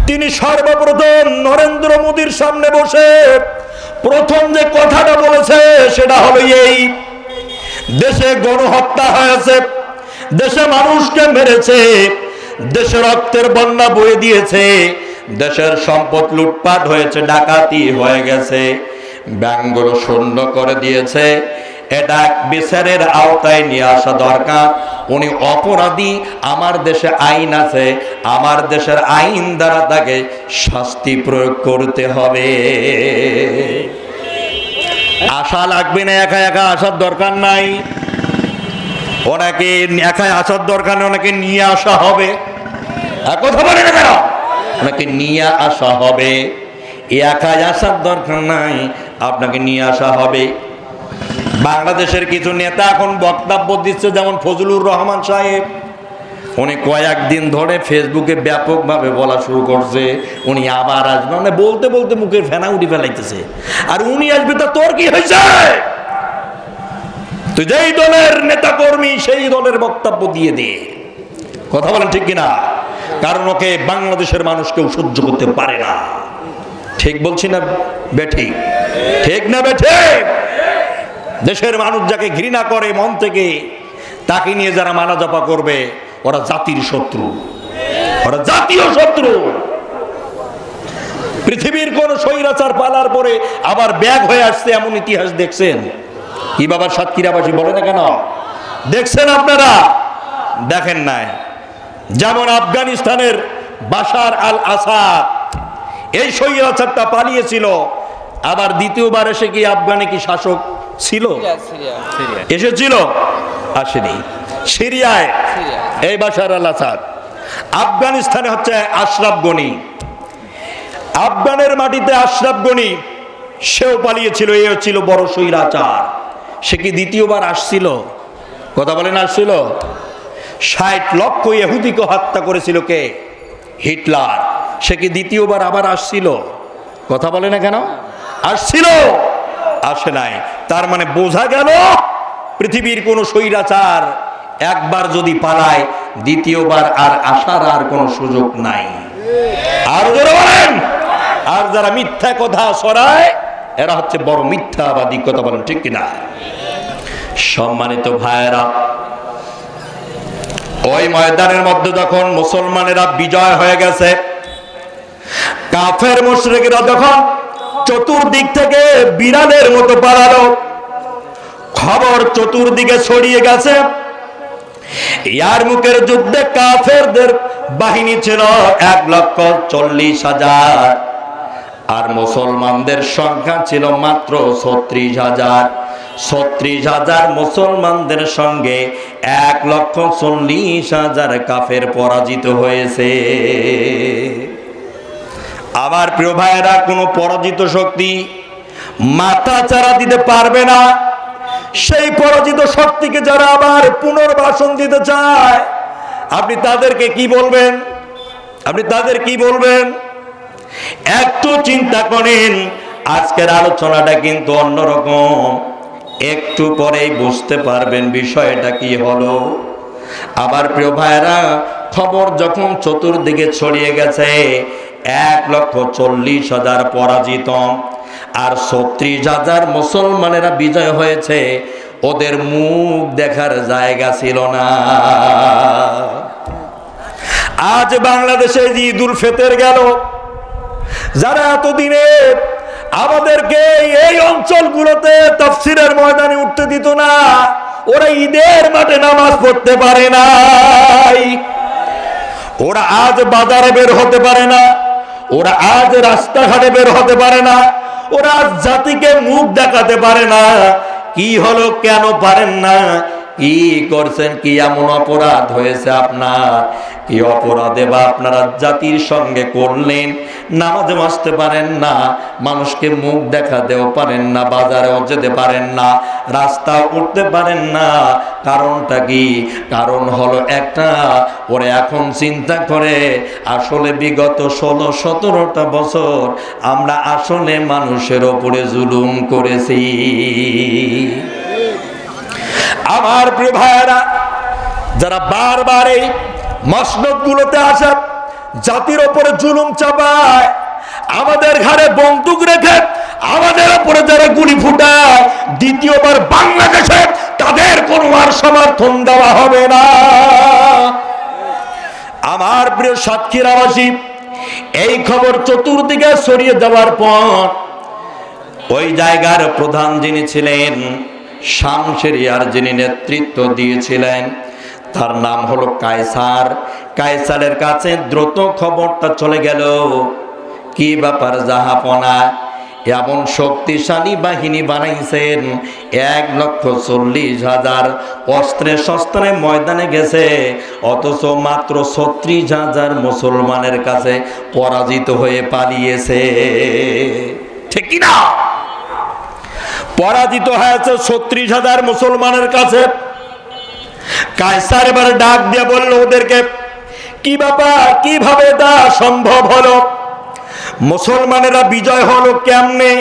তিনি সর্বপ্রথম নরেন্দ্র মোদীর সামনে বসে প্রথম যে কথাটা বলেছে সেটা হলো এই, দেশে গণহত্যা হয়েছে, দেশে মানুষকে মেরেছে, দেশে রক্তের বন্যা বয়ে দিয়েছে, দেশের সম্পদ লুটপাট হয়েছে, ডাকাতি হয়ে গেছে, ব্যাংকগুলো শূন্য করে দিয়েছে। এটা বিচারের আওতায় নিয়ে আসা দরকার। উনি অপরাধী, আমার দেশে আইন আছে, আমার দেশের আইন দ্বারা তাকে শাস্তি প্রয়োগ করতে হবে। আশা লাগবে না, একা একা আসার দরকার নাই। ওনাকে একাই আসার দরকার নেই, ওনাকে নিয়ে আসা হবে। কথা বলে না কেন? ওনাকে নিয়ে আসা হবে। একাই আসার দরকার নাই, আপনাকে নিয়ে আসা হবে। বাংলাদেশের কিছু নেতা এখন বক্তব্য দিচ্ছে, যেমন ফজলুর রহমান সাহেব, উনি কয়েকদিন ধরে ফেসবুকে ব্যাপকভাবে বলা শুরু করছে উনি আবার আসবে। মানে বলতে বলতে মুখের ফেনা উঠে ফেলাইতেছে। আর উনি আসবে তা তোর কি হয়েছে? তুই যেই দলের নেতা কর্মী সেই দলের বক্তব্য দিয়ে দে। কথা বলেন ঠিক কিনা? কারণ ওকে বাংলাদেশের মানুষ কেউ সহ্য করতে পারে না। ঠিক বলছি না বেঠিক? ঠিক না বেঠিক? দেশের মানুষ যাকে ঘৃণা করে মন থেকে, তাকে নিয়ে যারা মানা জপা করবে, ওরা জাতির শত্রু, ওরা জাতীয় শত্রু। পৃথিবীর কোন স্বৈরাচার পালার পরে আবার ব্যাগ হয়ে আসছে এমন ইতিহাস দেখছেন? কি বাবা সাতক্ষীরাবাসী বলে না কেন? দেখছেন আপনারা? দেখেন নাই? যেমন আফগানিস্তানের বাশার আল আসাদ, এই স্বৈরাচারটা পালিয়েছিল, আবার দ্বিতীয়বার এসে কি আফগানে কি শাসক ছিল? এসেছিল? আসেনি। সিরিয়ায় এই বাশার আল আসাদ, আফগানিস্তানে হচ্ছে আশরাফ গনি, আফগানের মাটিতে আশরাফ গনি সেও পালিয়েছিল, এও ছিল বড় স্বৈরাচার। সে কি দ্বিতীয়বার আসছিল? কথা বলেন, আসছিল? ৬০ লক্ষ ইহুদিকে হত্যা করেছিল কে? হিটলার। সে কি দ্বিতীয়বার আবার আসছিল? কথা বলে না কেন? আসছিল, আসে নাই। তার মানে বোঝা গেল পৃথিবীর কোন স্বৈরাচার একবার যদি পালায় দ্বিতীয়বার আর আসার আর কোনো সুযোগ নাই। আর যারা বলেন, আর যারা মিথ্যা কথা ছড়ায় এরা হচ্ছে বড় মিথ্যাবাদী। কথা বলেন ঠিক কিনা? সম্মানিত ভাইয়েরা, ওই ময়দানের মধ্যে যখন মুসলমানেরা বিজয় হয়ে গেছে, কাফের মুশরিকরা যখন চতুর্দিক থেকে বিড়ালের মতো পালালো, খবর চতুর্দিকে ছড়িয়ে গেছে। ইয়ারমুকের যুদ্ধে কাফেরদের বাহিনী ছিল 1,40,000 আর মুসলমানদের সংখ্যা ছিল মাত্র 36,000। 36,000 মুসলমানদের সঙ্গে 1,40,000 কাফের পরাজিত হয়েছে। আমার প্রিয় ভাইয়েরা, কোনো পরাজিত শক্তি মাথা চারা দিতে পারবে না। সেই পরাজিত শক্তিকে যারা আবার পুনর্বাসন দিতে চায়, আপনি তাদেরকে কি বলবেন? আপনি তাদের কি বলবেন? একটু চিন্তা করেন। আজকের আলোচনাটা কিন্তু অন্যরকম, একটু পরেই বুঝতে পারবেন বিষয়টা কি হলো। আবার প্রিয় ভাইরা, খবর যখন চতুর্দিকে ছড়িয়ে গেছে 1,40,000 পরাজিত আর 36,000 মুসলমানেরা বিজয় হয়েছে, ওদের মুখ দেখার জায়গা ছিল না। আজ বাংলাদেশে ঈদুল ফিতর গেল, যারা এতদিনে আমাদেরকে এই অঞ্চলগুলোতে তাফসীরের ময়দানে উঠতে দিত না, ওরা ঈদের মাঠে নামাজ পড়তে পারে নাই। ওরা আজ বাজারে বের হতে পারে না, ওরা আজ রাস্তাঘাটে বের হতে পারে না, ওরা আজ জাতিকে মুখ দেখাতে পারে না। কি হলো? কেন পারেন না? কি করছেন? কি এমন অপরাধ হয়েছে আপনার? কি অপরাধে বা আপনারা জাতির সঙ্গে করলেন? নামাজে আসতে পারেন না, মানুষকে মুখ দেখাতেও পারেন না, বাজারেও যেতে পারেন না, রাস্তা উঠতে পারেন না। কারণটা কি? কারণ হলো একটা, ওরা এখন চিন্তা করে আসলে বিগত 16-17টা বছর আমরা আসলে মানুষের ওপরে জুলুম করেছি। আমার প্রিয় ভাইয়েরা, যারা বারবার এই মসনদগুলোতে আসে জাতির ওপরে জুলুম চাপায়, আমাদের ঘাড়ে বন্দুক রেখে আমাদের ওপরে যারা গুলি ফুটায়, দ্বিতীয়বার বাংলাদেশে তাদের কোনো আর সমর্থন দেওয়া হবে না। আমার প্রিয় সাতক্ষীরাবাসী, এই খবর চতুর্দিকে ছড়িয়ে দেওয়ার পর ওই জায়গার প্রধান যিনি ছিলেন, শামশেরিয়ার যিনি নেতৃত্ব দিয়েছিলেন, তার নাম হলো কায়সার। কায়সারের কাছে দ্রুত খবরটা চলে গেল। কি ব্যাপার জাহাপনা? এমন শক্তিশালী বাহিনী বানাইছেন, 1,40,000 অস্ত্রে শস্ত্রে ময়দানে গেছে, অথচ মাত্র 36,000 মুসলমানের কাছে পরাজিত হয়ে পালিয়েছে। ঠিক কিনা? পরাজিত হয়েছে 36,000 মুসলমানের কাছে। কায়সার এবার ডাক দিয়ে বলল ওদেরকে, কি ব্যাপার? কিভাবে তা সম্ভব হলো? মুসলমানেরা বিজয় হলো কেমনে?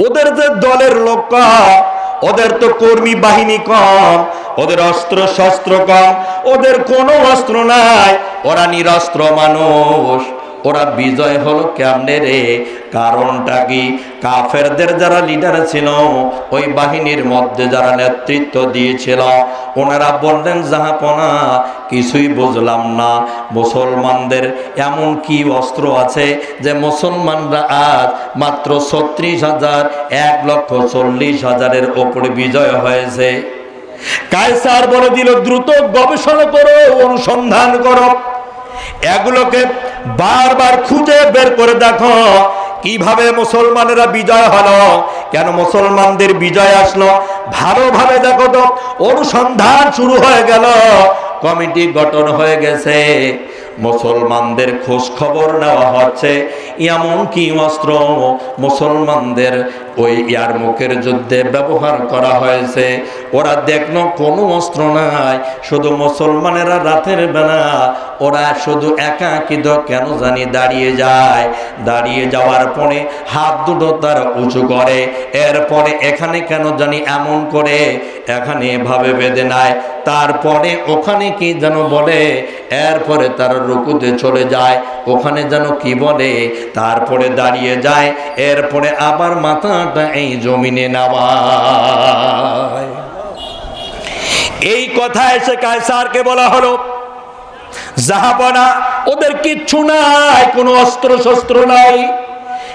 ওদের যে দলের লোক কম, ওদের তো কর্মী বাহিনী কম, ওদের অস্ত্র শস্ত্র কম, ওদের কোনো অস্ত্র নাই, ওরা নিরস্ত্র মানুষ। ওরা বিজয় হলো কেমনে রে? কারণটা কি? কাফেরদের যারা লিডার ছিল, ওই বাহিনীর মধ্যে যারা নেতৃত্ব দিয়েছিল, ওনারা বললেন জাহাপনা কিছুই বুঝলাম না। মুসলমানদের এমন কি অস্ত্র আছে যে মুসলমানরা আজ মাত্র 36,000, 1,40,000-এর ওপরে বিজয় হয়েছে? কায়সার বলে দিল, দ্রুত গবেষণা করো, অনুসন্ধান করো, এগুলোকে বারবার খুঁজে বের করে দেখো কিভাবে মুসলমানেরা বিজয় হলো, কেন মুসলমানদের বিজয় আসলো, ভালোভাবে দেখো তো। অনুসন্ধান শুরু হয়ে গেল, কমিটি গঠন হয়ে গেছে। মুসলমানদের খোঁজ খবর নেওয়া হচ্ছে, এমন কি অস্ত্র মুসলমানদের ওই ইয়ারমুকের যুদ্ধে ব্যবহার করা হয়েছে। ওরা দেখলো কোনো অস্ত্র নাই, শুধু মুসলমানেরা রাতের বেলা ওরা শুধু একাকিদ কেন জানি দাঁড়িয়ে যায়। দাঁড়িয়ে যাওয়ার পরে হাত দুটো তারা উঁচু করে, এরপরে এখানে কেন জানি এমন করে এখানে এভাবে বেঁধে নেয়, তারপরে ওখানে কি যেন বলে, এরপরে তারা রুকুতে চলে যায়, ওখানে যেন কি বলে, তারপরে দাঁড়িয়ে যায়, এরপরে আবার মাথাটা এই জমিনে নামায়। এই কথা এসে কায়সারকে বলা হলো, জাহাপনা ওদের কিচ্ছু নাই, কোনো অস্ত্র শস্ত্র নাই,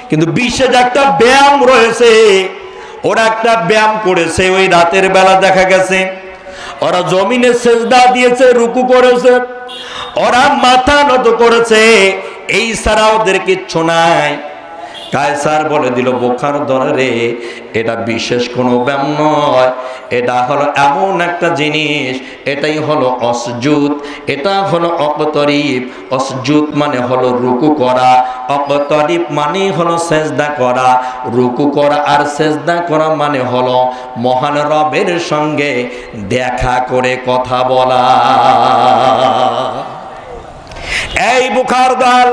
কিন্তু বিশেষ একটা ব্যায়াম রয়েছে। ওরা একটা ব্যায়াম করেছে, ওই রাতের বেলা দেখা গেছে ওরা জমিনে সেজদা দিয়েছে, রুকু করেছে, ওরা মাথা নত করেছে, এই ছাড়া ওদের কিচ্ছু নাই। কায়সার বলে দিল, বোখার দরে এটা বিশেষ কোনো ব্যায়াম নয়, এটা হলো এমন একটা জিনিস, এটাই হলো অসজুদ, এটা হলো অকতরিব। অসজুদ মানে হলো রুকু করা, অকতরিব মানে হলো সেজদা করা। রুকু করা আর সেজদা করা মানে হলো মহান রবের সঙ্গে দেখা করে কথা বলা। এই বুখার দল,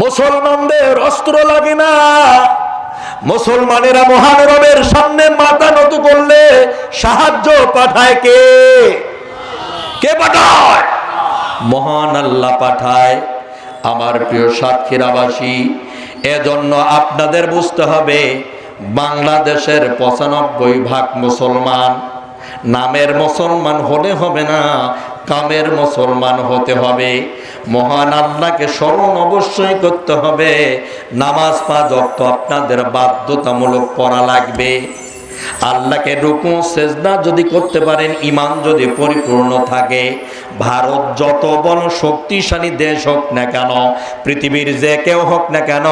মুসলমানদের অস্ত্র লাগে না, মুসলমানেরা মহান রবের সামনে মাথা নত করলে সাহায্য পাঠায় কে? কে পাঠায়? মহান আল্লাহ পাঠায়। আমার প্রিয় সাতক্ষীরাবাসী, এজন্য আপনাদের বুঝতে হবে, বাংলাদেশের ৯৫% মুসলমান। নামের মুসলমান হলে হবে না, কামের মুসলমান হতে হবে। মহান আল্লাহকে স্মরণ অবশ্যই করতে হবে। নামাজ ৫ ওয়াক্ত আপনাদের বাধ্যতামূলক পড়া লাগবে। আল্লাহকে রুকু সেজদা যদি করতে পারেন, ঈমান যদি পরিপূর্ণ থাকে, ভারত যত বড় শক্তিশালী দেশ হোক না কেন, পৃথিবীর যে কেউ হোক না কেন,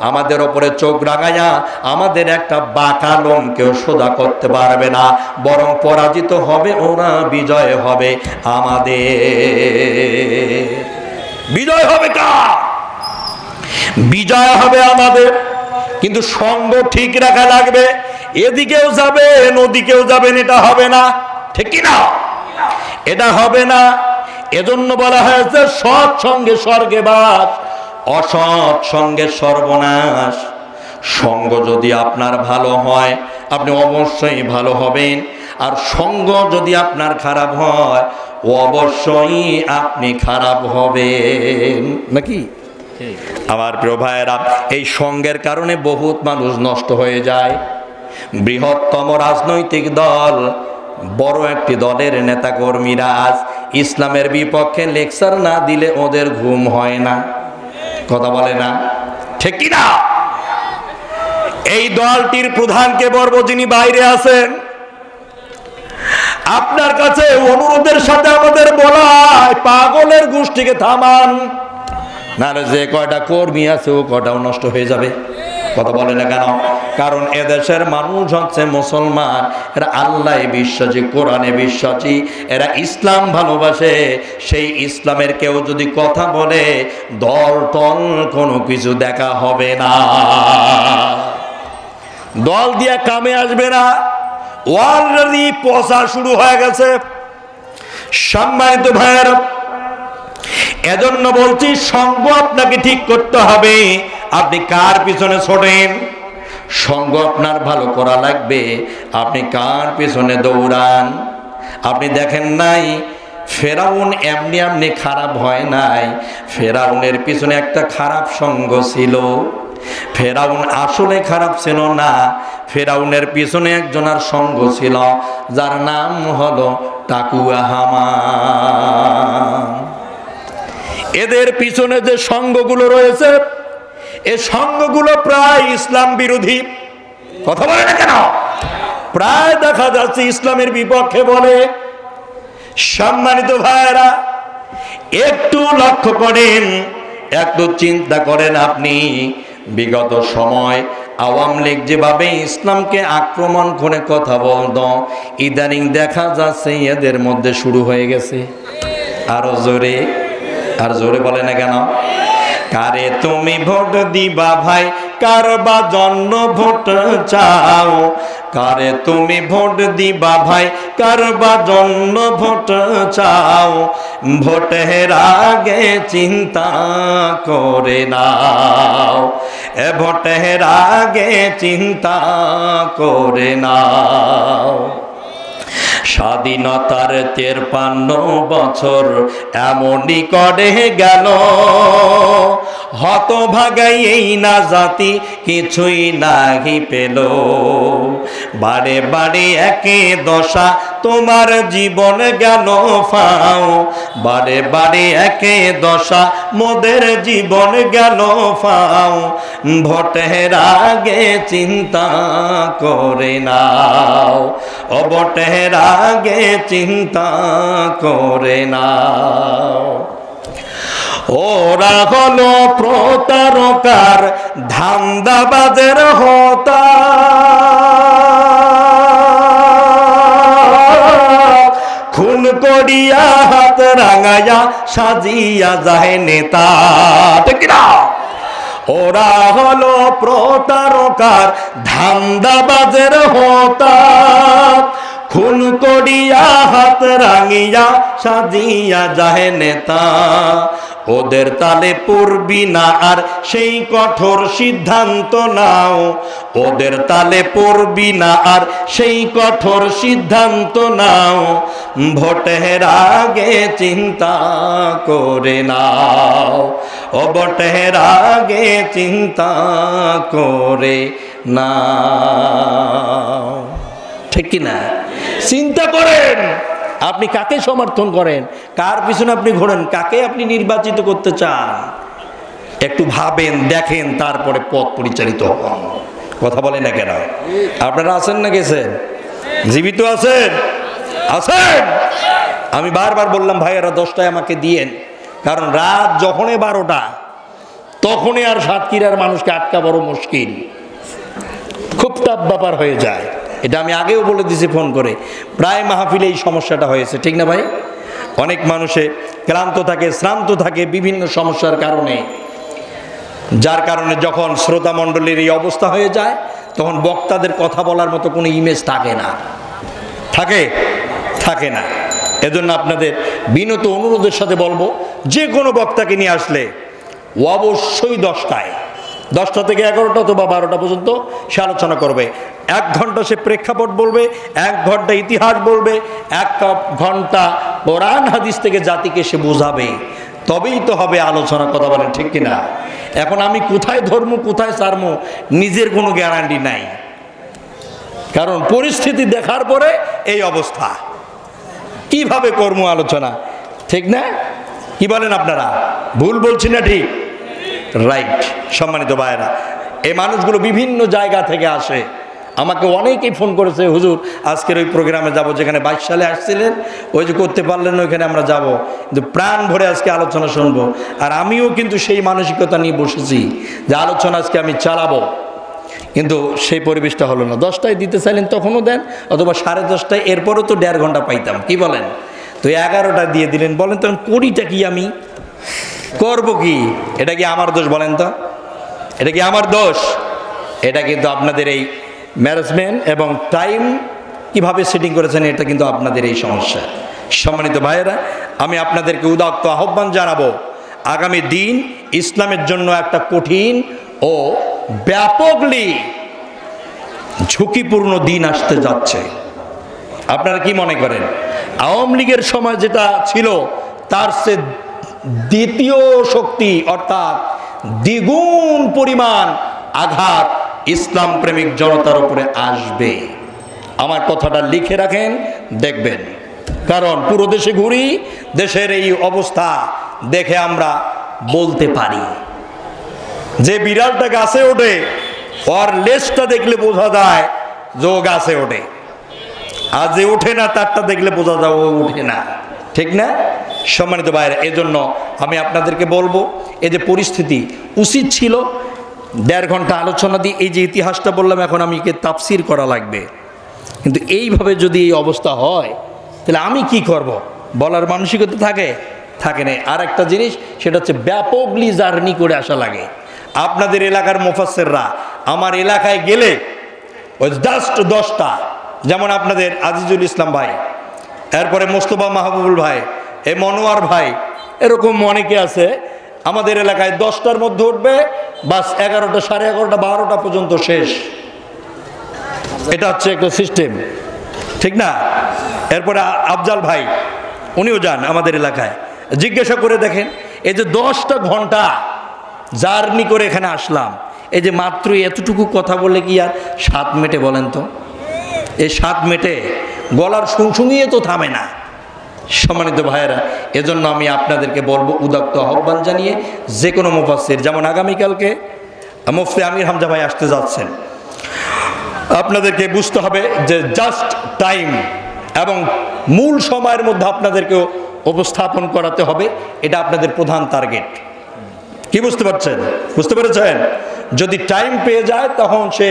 আমাদের ওপরে চোখ রাঙাইয়া আমাদের একটা বাঁকা লোম কেউ সোজা করতে পারবে না, বরং পরাজিত হবে ওরা, বিজয় হবে আমাদের। বিজয় হবে কার? বিজয় হবে আমাদের। কিন্তু সঙ্গ ঠিক রাখা লাগবে, এদিকেও যাবেন ওদিকেও যাবেন, এটা হবে না, ঠিক কি না? এটা হবে না। এজন্য বলা হয়েছে, সৎ সঙ্গে স্বর্গে বাস, অসৎ সঙ্গে সর্বনাশ। সঙ্গ যদি আপনার ভালো হয়, আপনি অবশ্যই ভালো হবেন, আর সঙ্গ যদি আপনার খারাপ হয়, অবশ্যই আপনি খারাপ হবেন, নাকি? আমার প্রিয় ভাইয়েরা, এই সঙ্গের কারণে বহুত মানুষ নষ্ট হয়ে যায়। বৃহত্তম রাজনৈতিক দল, বড় একটি দলের নেতাকর্মীরা আজ ইসলামের বিপক্ষে লেকচার না দিলে ওদের ঘুম হয় না, কথা বলে না, ঠিক কি না? এই দলটির প্রধানকে বলবো, যিনি বাইরে আছেন, আপনার কাছে অনুরোধের সাথে আমাদের বলা, পাগলের গোষ্ঠীকে থামান, নাহলে যে কয়টা কর্মী আছে ও কয়টাও নষ্ট হয়ে যাবে। কথা বলে না কেন? কারণ এদেশের মানুষ হচ্ছে মুসলমান, এরা আল্লাহ বিশ্বাসী, কোরআনে বিশ্বাসী, এরা ইসলাম ভালোবাসে। সেই ইসলামের কেউ যদি কথা বলে, দল টল কোনো কিছু দেখা হবে না, দল দিয়ে কামে আসবে না। অলরেডি পচা শুরু হয়ে গেছে। সম্মানিত ভাইয়েরা, এজন্য বলছি, সঙ্গ আপনাকে ঠিক করতে হবে। আপনি কার পিছনে ছোটেন? সঙ্গ আপনার ভালো করা লাগবে। আপনি কার পিছনে দৌড়ান? আপনি দেখেন নাই, ফেরাউন এমনি এমনি খারাপ হয় নাই, ফেরাউনের পিছনে একটা খারাপ সঙ্গ ছিল। ফেরাউন আসলে খারাপ ছিল না, ফেরাউনের পিছনে একজনের সঙ্গ ছিল, যার নাম হলো টাকুয়া হামান। এদের পিছনে যে সঙ্গগুলো রয়েছে, এই সঙ্গগুলো প্রায় ইসলাম বিরোধী, কথা বলে না কেন? প্রায় দেখা যাচ্ছে ইসলামের বিপক্ষে বলে। সম্মানিত ভাইয়েরা, একটু লক্ষ্য করেন, একটু চিন্তা করেন আপনি, বিগত সময় আওয়ামী লীগ যেভাবে ইসলামকে আক্রমণ করে কথা বলতো, ইদানিং দেখা যাচ্ছে এদের মধ্যে শুরু হয়ে গেছে, আরো জোরে আর জোরে বলে না কেন? কারে তুমি ভোট দিবা ভাই, কার বা জন্য ভোট চাও? কারে তুমি ভোট দিবা ভাই, কার বা জন্য ভোট চাও? ভোটের আগে চিন্তা করে নাও, এ ভোটের আগে চিন্তা করে নাও। স্বাধীনতার 53 বছর এমনই করে গেল, হতভাগাই এই না জাতি কিছুই নাহি পেল। বারে বারে একে দশা তোমার জীবন গেল ফাও, বারে বারে একে দশা মোদের জীবন গেল ফাও। ভোটের আগে চিন্তা করে নাও, ও ভোটের আগে চিন্তা করে নাও। ওরা হলো প্রতারকার ধান্দাবাজের হোতা, খুন করিয়া হাত রাঙাইয়া সাজিয়া যায় নেতা। ঠিক না? ওরা হলো প্রতারকার ধান্দাবাজের হোতা, খুন করিয়া হাত রাঙিয়া সাজিয়া যায় নেতা। ওদের তালে পড়বি না আর সেই কঠোর সিদ্ধান্ত নাও, ওদের তালে পড়বি না আর সেই কঠোর সিদ্ধান্ত নাও। ভোটের আগে চিন্তা করে নাও, ও ভোটের আগে চিন্তা করে নাও। ঠিক কিনা? চিন্তা করেন আপনি কাকে সমর্থন করেন, কার পিছনে আপনি ঘোরেন, কাকে আপনি নির্বাচিত করতে চান। একটু ভাবেন, দেখেন, তারপরে পথ পরিচালিত হন। কথা বলে না কেন? আপনারা আছেন না গেছেন? জীবিত আছেন? আছেন? আমি বারবার বললাম ভাইয়েরা 10টায় আমাকে দিয়েন, কারণ রাত যখনই 12টা তখনই আর সাতক্ষীরার মানুষকে আটকা বড় মুশকিল, খুব টাফ ব্যাপার হয়ে যায়। এটা আমি আগেও বলে দিয়েছি ফোন করে, প্রায় মাহফিলে এই সমস্যাটা হয়েছে। ঠিক না ভাই? অনেক মানুষে ক্লান্ত থাকে, শ্রান্ত থাকে বিভিন্ন সমস্যার কারণে, যার কারণে যখন শ্রোতা মণ্ডলীর এই অবস্থা হয়ে যায় তখন বক্তাদের কথা বলার মতো কোনো ইমেজ থাকে না। থাকে না। এজন্য আপনাদের বিনত অনুরোধের সাথে বলবো, যে কোনো বক্তাকে নিয়ে আসলে অবশ্যই 10টা থেকে 11টা অথবা 12টা পর্যন্ত সে আলোচনা করবে। 1 ঘন্টা সে প্রেক্ষাপট বলবে, 1 ঘন্টা ইতিহাস বলবে, 1 ঘন্টা কোরআন হাদিস থেকে জাতিকে সে বোঝাবে, তবেই তো হবে আলোচনা। কথা বলেন ঠিক কিনা? এখন আমি কোথায় ধর্ম কোথায় ছাড়বো নিজের কোনো গ্যারান্টি নাই, কারণ পরিস্থিতি দেখার পরে এই অবস্থা। কিভাবে কর্ম আলোচনা? ঠিক না? কি বলেন আপনারা? ভুল বলছি না ঠিক? রাইট। সম্মানিত ভাইয়েরা, এই মানুষগুলো বিভিন্ন জায়গা থেকে আসে। আমাকে অনেকেই ফোন করেছে, হুজুর আজকের ওই প্রোগ্রামে যাব যেখানে 22 সালে আসছিলেন, ওই যে করতে পারলেন ওইখানে আমরা যাব, কিন্তু প্রাণ ভরে আজকে আলোচনা শুনবো। আর আমিও কিন্তু সেই মানসিকতা নিয়ে বসেছি যে আলোচনা আজকে আমি চালাবো, কিন্তু সেই পরিবেশটা হলো না। 10টায় দিতে চাইলেন তখনও দেন, অথবা 10:30টায়, এরপরও তো 1.5 ঘন্টা পাইতাম। কি বলেন? তো 11টা দিয়ে দিলেন। বলেন তখন করিটা কি, আমি করব কি? এটা কি আমার দোষ? বলেন তো, এটা কি আমার দোষ? এটা কিন্তু আপনাদের এই ম্যানেজমেন্ট এবং টাইম কিভাবে সেটিং করেছেন, এটা কিন্তু আপনাদের এই সমস্যা। সম্মানিত ভাইয়েরা, আমি আপনাদেরকে উদাত্ত আহ্বান জানাবো, আগামী দিন ইসলামের জন্য একটা কঠিন ও ব্যাপকলি ঝুঁকিপূর্ণ দিন আসতে যাচ্ছে। আপনারা কি মনে করেন? আওয়ামী লীগের সময় যেটা ছিল তার সে দ্বিতীয় শক্তি, অর্থাৎ দ্বিগুণ পরিমাণ আঘাত ইসলাম প্রেমিক জনতার উপরে আসবে। আমার কথাটা লিখে রাখেন, দেখবেন। কারণ পুরো দেশে ঘুরি, দেশের এই অবস্থা দেখে আমরা বলতে পারি যে বিড়ালটা গাছে ওঠে, ওর লেজটা দেখলে বোঝা যায় যে ও গাছে ওঠে, আর যে ওঠে না তারটা দেখলে বোঝা যায় ও ওঠে না। ঠিক না? সম্মানিত ভাইয়েরা, এজন্য আমি আপনাদেরকে বলবো, এই যে পরিস্থিতি, উচিত ছিল 1.5 ঘন্টা আলোচনা দিয়ে এই যে ইতিহাসটা বললাম, এখন আমি তাফসির করা লাগবে। কিন্তু এইভাবে যদি এই অবস্থা হয় তাহলে আমি কি করব? বলার মানসিকতা থাকে? থাকে না। আর একটা জিনিস, সেটা হচ্ছে ব্যাপকলি জার্নি করে আসা লাগে। আপনাদের এলাকার মুফাসসিররা আমার এলাকায় গেলে ওই জাস্ট 10টা, যেমন আপনাদের আজিজুল ইসলাম ভাই, এরপরে মোস্তফা মাহবুবুল ভাই, এ মনোয়ার ভাই, এরকম অনেকে আছে আমাদের এলাকায় 10টার মধ্যে উঠবে, বাস 11টা, সাড়ে 11টা, 12টা পর্যন্ত শেষ। এটা হচ্ছে একটা সিস্টেম, ঠিক না? এরপরে আফজাল ভাই, উনিও যান আমাদের এলাকায়, জিজ্ঞাসা করে দেখেন, এই যে 10টা ঘন্টা জার্নি করে এখানে আসলাম, এই যে মাত্র এতটুকু কথা বলে কি আর স্বাদ মেটে বলেন তো? এই স্বাদ মেটে? গলার শুংশুঙিয়ে তো থামে না। সম্মানিত ভাইয়েরা, এজন্য আমি আপনাদেরকে বলবো, উদাত্ত আহ্বান জানিয়ে যে কোনো মুফাসসির, যেমন আগামীকালকে মুফতি আমির হামজা ভাই আসতে যাচ্ছেন, আপনাদেরকে বুঝতে হবে যে জাস্ট টাইম এবং মূল সময়ের মধ্যে আপনাদেরকে উপস্থাপন করাতে হবে। এটা আপনাদের প্রধান টার্গেট। কি বুঝতে পারছেন? বুঝতে পেরেছেন? যদি টাইম পেয়ে যায়, তখন সে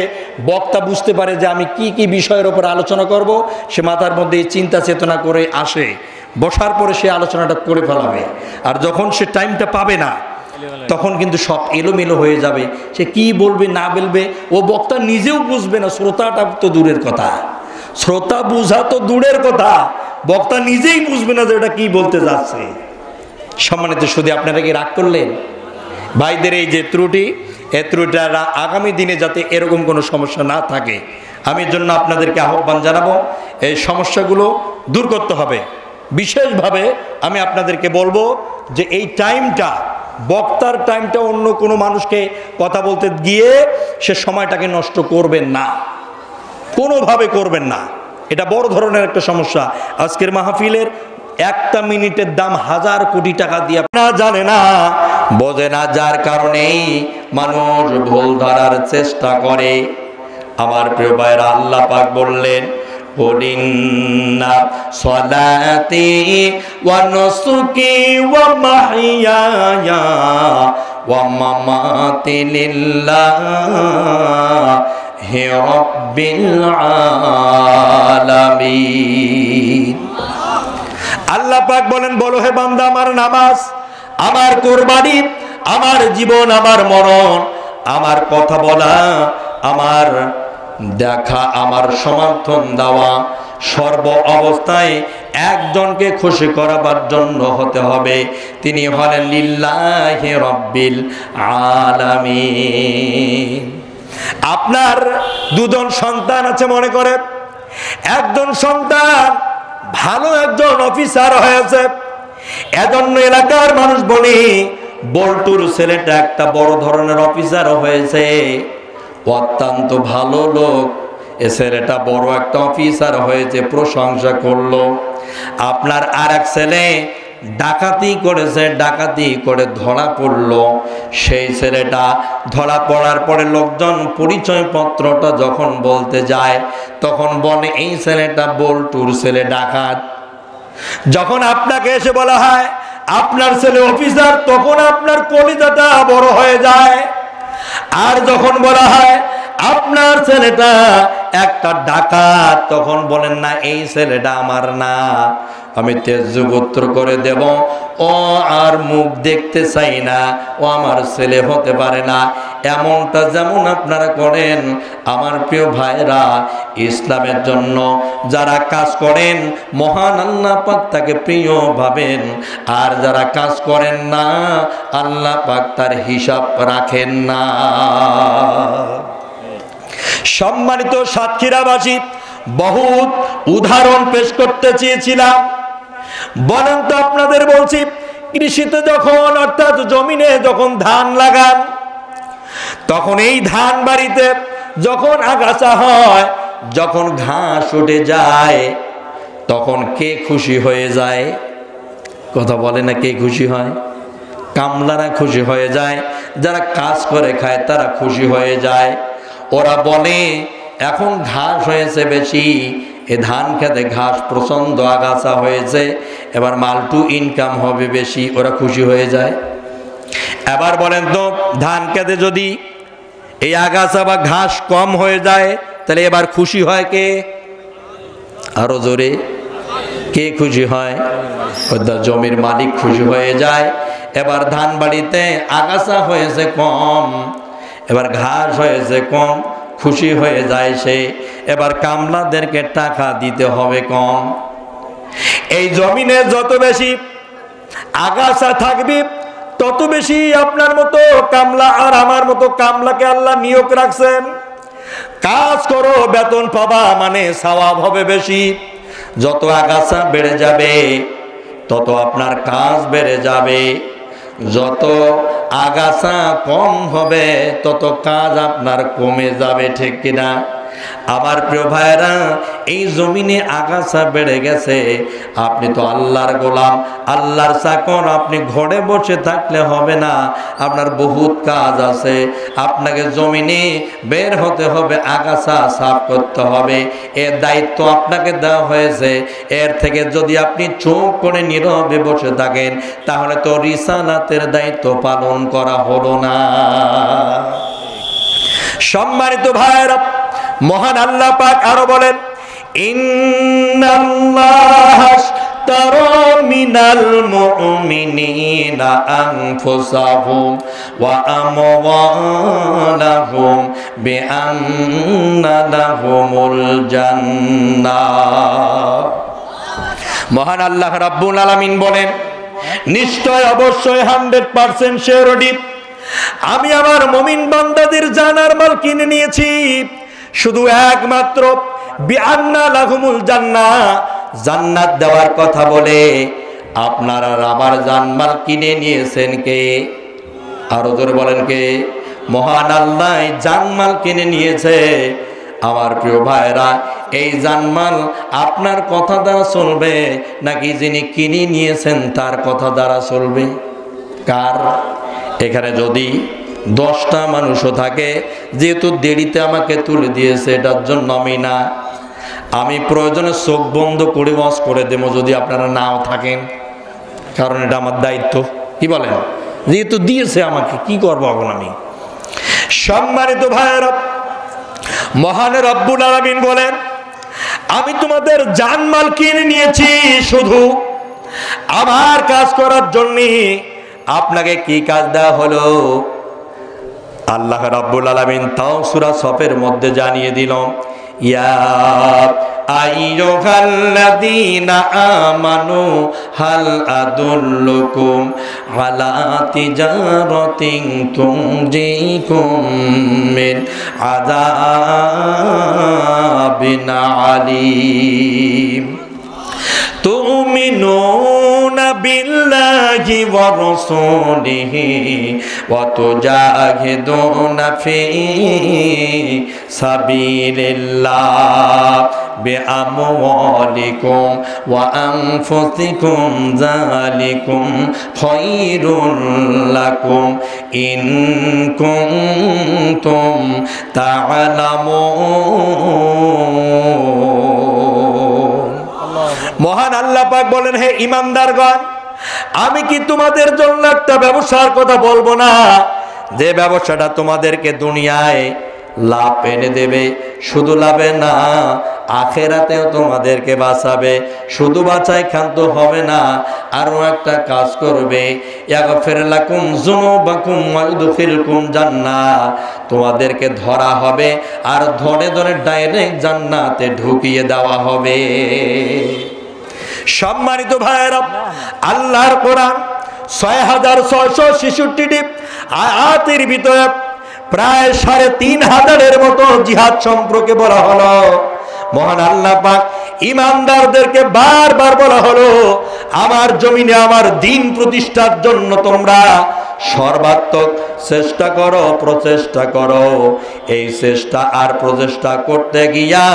বক্তা বুঝতে পারে যে আমি কি কি বিষয়ের উপর আলোচনা করব, সে মাথার মধ্যে চিন্তা চেতনা করে আসে, বসার পরে সে আলোচনাটা করে ফেলাবে। আর যখন সে টাইমটা পাবে না, তখন কিন্তু সব এলোমেলো হয়ে যাবে। সে কি বলবে না বলবে ও বক্তা নিজেও বুঝবে না। শ্রোতাটা তো দূরের কথা, শ্রোতা বুঝা তো দূরের কথা, বক্তা নিজেই বুঝবে না যে এটা কি বলতে যাচ্ছে। সম্মানিত শুধু আপনারা কি রাগ করলেন? ভাইদের এই যে ত্রুটি, এই ত্রুটিটা আগামী দিনে যাতে এরকম কোনো সমস্যা না থাকে, আমি এর জন্য আপনাদেরকে আহ্বান জানাবো, এই সমস্যাগুলো দূর করতে হবে। বিশেষভাবে আমি আপনাদেরকে বলবো যে এই টাইমটা, বক্তার টাইমটা অন্য কোনো মানুষকে কথা বলতে গিয়ে সে সময়টাকে নষ্ট করবেন না, কোনোভাবে করবেন না। এটা বড় ধরনের একটা সমস্যা। আজকের মাহফিলের একটা মিনিটের দাম 1000 কোটি টাকা দিয়ে না, জানে না, বোঝে না, যার কারণেই মানুষ ভুল ধরার চেষ্টা করে। আমার প্রিয় ভাইরা, আল্লাহ পাক বললেন, ইন্না সলাতি ওয়া নুসুকি ওয়া মাহইয়ায়া ওয়া মামাতি লিল্লাহি রাব্বিল আলামিন। আল্লাহ পাক বলেন, বলো হে বান্দা, আমার নামাজ, আমার কুরবানি, আমার জীবন, আমার মরণ, আমার কথা বলা, আমার দেখা, আমার সমর্থন দেওয়া, সর্ব অবস্থায় একজনকে খুশি করাবার জন্য হতে হবে। তিনি হলেন লিল্লাহি রাব্বিল আলামিন। আপনার দুজন সন্তান আছে মনে করেন, একজন সন্তান ভালো একজন অফিসার হয়েছে, এজন্য এলাকার মানুষ বলে বল্টুর ছেলেটা একটা বড় ধরনের অফিসার হয়েছে, অত্যন্ত ভালো লোক, এ ছেলেটা বড় একটা অফিসার হয়েছে, প্রশংসা করলো। আপনার আর এক ছেলে ডাকাতি করেছে, ডাকাতি করে ধরা পড়লো। সেই ছেলেটা ধরা পড়ার পরে লোকজন পরিচয়পত্রটা যখন বলতে যায়, তখন বলে এই ছেলেটা বল্টুর ছেলে ডাকাত। যখন আপনাকে এসে বলা হয় আপনার ছেলে অফিসার, তখন আপনার কলিজাটা বড় হয়ে যায়। আর যখন বলা হয় আপনার ছেলেটা একটা ডাকাত, তখন বলেন না, এই ছেলেটা আমার না, আমি তেজপুত্র করে দেব, ও আর মুখ দেখতে চাই না, ও আমার ছেলে হতে পারে না। এমনটা যেমন আপনারা করেন, আমার প্রিয় ভাইরা, ইসলামের জন্য যারা কাজ করেন, মহান আল্লাহ পাক তাকে প্রিয় ভাবেন। আর যারা কাজ করেন না, আল্লাহ পাক তার হিসাব রাখেন না। সম্মানিত সাতক্ষীরাবাসী, বহুত উদাহরণ পেশ করতে চেয়েছিলাম। বলেন তো, আপনাদের বলছি, কৃষিতে যখন, অর্থাৎ জমিনে যখন ধান লাগান, তখন এই ধান বাড়িতে যখন আগাছা হয়, যখন ঘাস উঠে যায়, তখন কে খুশি হয়ে যায়? কথা বলে না, কে খুশি হয়? কামলারা খুশি হয়ে যায়, যারা কাজ করে খায় তারা খুশি হয়ে যায়। ওরা বলে এখন ঘাস হয়েছে বেশি, এ ধান খেতে ঘাস প্রচন্ড আগাছা হয়েছে, এবার মালটু ইনকাম হবে বেশি, ওরা খুশি হয়ে যায়। এবার বলেন তো, ধান খেতে যদি এই আগাছা বা ঘাস কম হয়ে যায়, তাহলে এবার খুশি হয় কে? আরো জোরে। কে খুশি হয়? জমির মালিক খুশি হয়ে যায়। এবার ধান বাড়িতে আগাছা হয়েছে কম, এবার ঘাস হয়েছে কম, খুশি হয়ে যায় সে। এবার কামলাদেরকে টাকা দিতে হবে কম। এই জমিনে যত বেশি আগাছা থাকবে তত বেশি আপনার মতো কামলা আর আমার মতো কামলাকে আল্লাহ নিয়োগ রাখছেন। কাজ করো, বেতন পাবা, মানে সওয়াব হবে বেশি। যত আগাছা বেড়ে যাবে তত আপনার কাজ বেড়ে যাবে, যত আগাছা কম হবে তত কাজ আপনার কমে যাবে, ঠিক কিনা? আমার প্রিয় ভাইরা, এই জমিনে আগাছা বেড়ে গেছে। আপনি তো আল্লাহর গোলাম, আল্লাহর চাকর। আপনি ঘরে বসে থাকলে হবে না, আপনার বহুত কাজ আছে। আপনাকে জমিনে বের হতে হবে, আগাছা সাফ করতে হবে। এর দায়িত্ব আপনাকে দেওয়া হয়েছে। এর থেকে যদি আপনি চুপ করে নীরবে বসে থাকেন তাহলে তো রিসালাতের দায়িত্ব পালন করা হলো না। সম্মানিত ভাইরা, মহান আল্লাহ পাক আরো বলেন, ইন্নাল্লাহা আশতারা মিনাল মুমিনিনা আনফুসাহুম ওয়া আমওয়ালাহুম বিআন্না লাহুমুল জান্নাহ। মহান আল্লাহ রাব্বুল আলামিন বলেন, নিশ্চয় অবশ্যই 100% শিওরিটি আমি আমার মুমিন বান্দাদের জানার মাল কিনে নিয়েছি, শুধু একমাত্র বিআন্না লাহুমুল জান্নাহ, জান্নাত দেওয়ার কথা বলে আপনারা আমার জানমাল কিনে নিয়েছেন কে? আরো জোরে বলেন কে? মহান আল্লাহ জানমাল কিনে নিয়েছে। আমার প্রিয় ভাইরা, এই জানমাল আপনার কথা দ্বারা চলবে নাকি যিনি কিনে নিয়েছেন তার কথা দ্বারা চলবে? কার? এখানে যদি 10টা মানুষও থাকে, যেহেতু দেরিতে আমাকে তুলে দিয়েছে এটার জন্য আমি না, আমি প্রয়োজনে চোখ বন্ধ করে ওয়াজ করে দেবো যদি আপনারা নাও থাকেন, কারণ এটা আমার দায়িত্ব। কি বলেন? যেহেতু দিয়েছে আমাকে, কি করবো এখন আমি? সম্মানিত ভাইয়েরা, মহান রব্বুল আলামিন বলেন, আমি তোমাদের জানমাল কিনে নিয়েছি শুধু আমার কাজ করার জন্য। আপনাকে কি কাজ দেওয়া হলো? আল্লাহ রাব্বুল আলামিন তাও সূরা সফের মধ্যে জানিয়ে দিল, ইয়া আইয়ুহাল্লাযীনা আমানু হাল আদুল্লুকুম আলা তিজারাতিন তুনজিকুম মিন আযাবিন আলীম তুমিনুনা বিল্লাহি ওয়া রাসূলিহি ওয়া তুজাহিদুনা ফি সাবিলিল্লাহ বিআমওয়ালিকুম ওয়া আনফুসিকুম যালিকুম খায়রুল লাকুম ইন কুনতুম তা'লামুন। মহান আল্লাহ পাক বলেন, হে ঈমানদারগণ, আমি কি তোমাদের জন্য একটা ব্যবসার কথা বলবো না, যে ব্যবসাটা তোমাদেরকে দুনিয়ায় লাভ এনে দেবে? শুধু লাভে না, আখেরাতেও তোমাদেরকে বাঁচাবে। শুধু বাঁচাই ক্ষান্ত হবে না, আরো একটা কাজ করবে, ইয়াগফির লাকুম যুনুবাকুম ওয়া ইউদখিলকুম জান্নাহ। তোমাদেরকে ধরা হবে আর ধরে ধরে ডাইরেক্ট জান্নাতে ঢুকিয়ে দেওয়া হবে। সম্মানিত ভাইরা, আল্লাহর কোরআন 6666টি আয়াতের ভিতরে প্রায় 3500-এর মতো জিহাদ সম্পর্কে বলা হলো। মহান আল্লাহ পাক ঈমানদারদেরকে বারবার বলা হলো, আমার জমিনে আমার দ্বীন প্রতিষ্ঠার জন্য তোমরা সর্বাত্মক চেষ্টা করো, প্রচেষ্টা করো। এই চেষ্টা আর প্রচেষ্টা করতে গিয়া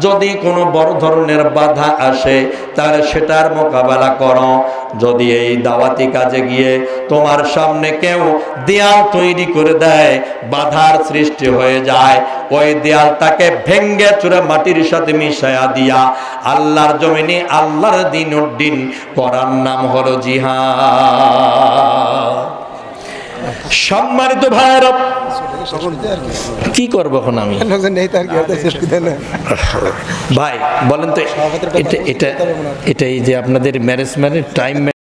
যদি কোনো বড় ধরনের বাধা আসে তাহলে সেটার মোকাবেলা করো। যদি এই দাওয়াতি কাজে গিয়ে তোমার সামনে কেউ দেয়াল তৈরি করে দেয়, বাধার সৃষ্টি হয়ে যায়, ওই দেয়ালটাকে ভেঙ্গে চুরে মাটির সাথে মিশায়া দিয়া আল্লাহর জমিনে আল্লাহর দিন উদ্দিন করার নাম হলো জিহাদ। সম্মানিত ভাইরা, কি করবো এখন আমি? ভাই বলেন তো, এটা এটা এটাই যে আপনাদের ম্যানেজমেন্টের টাইম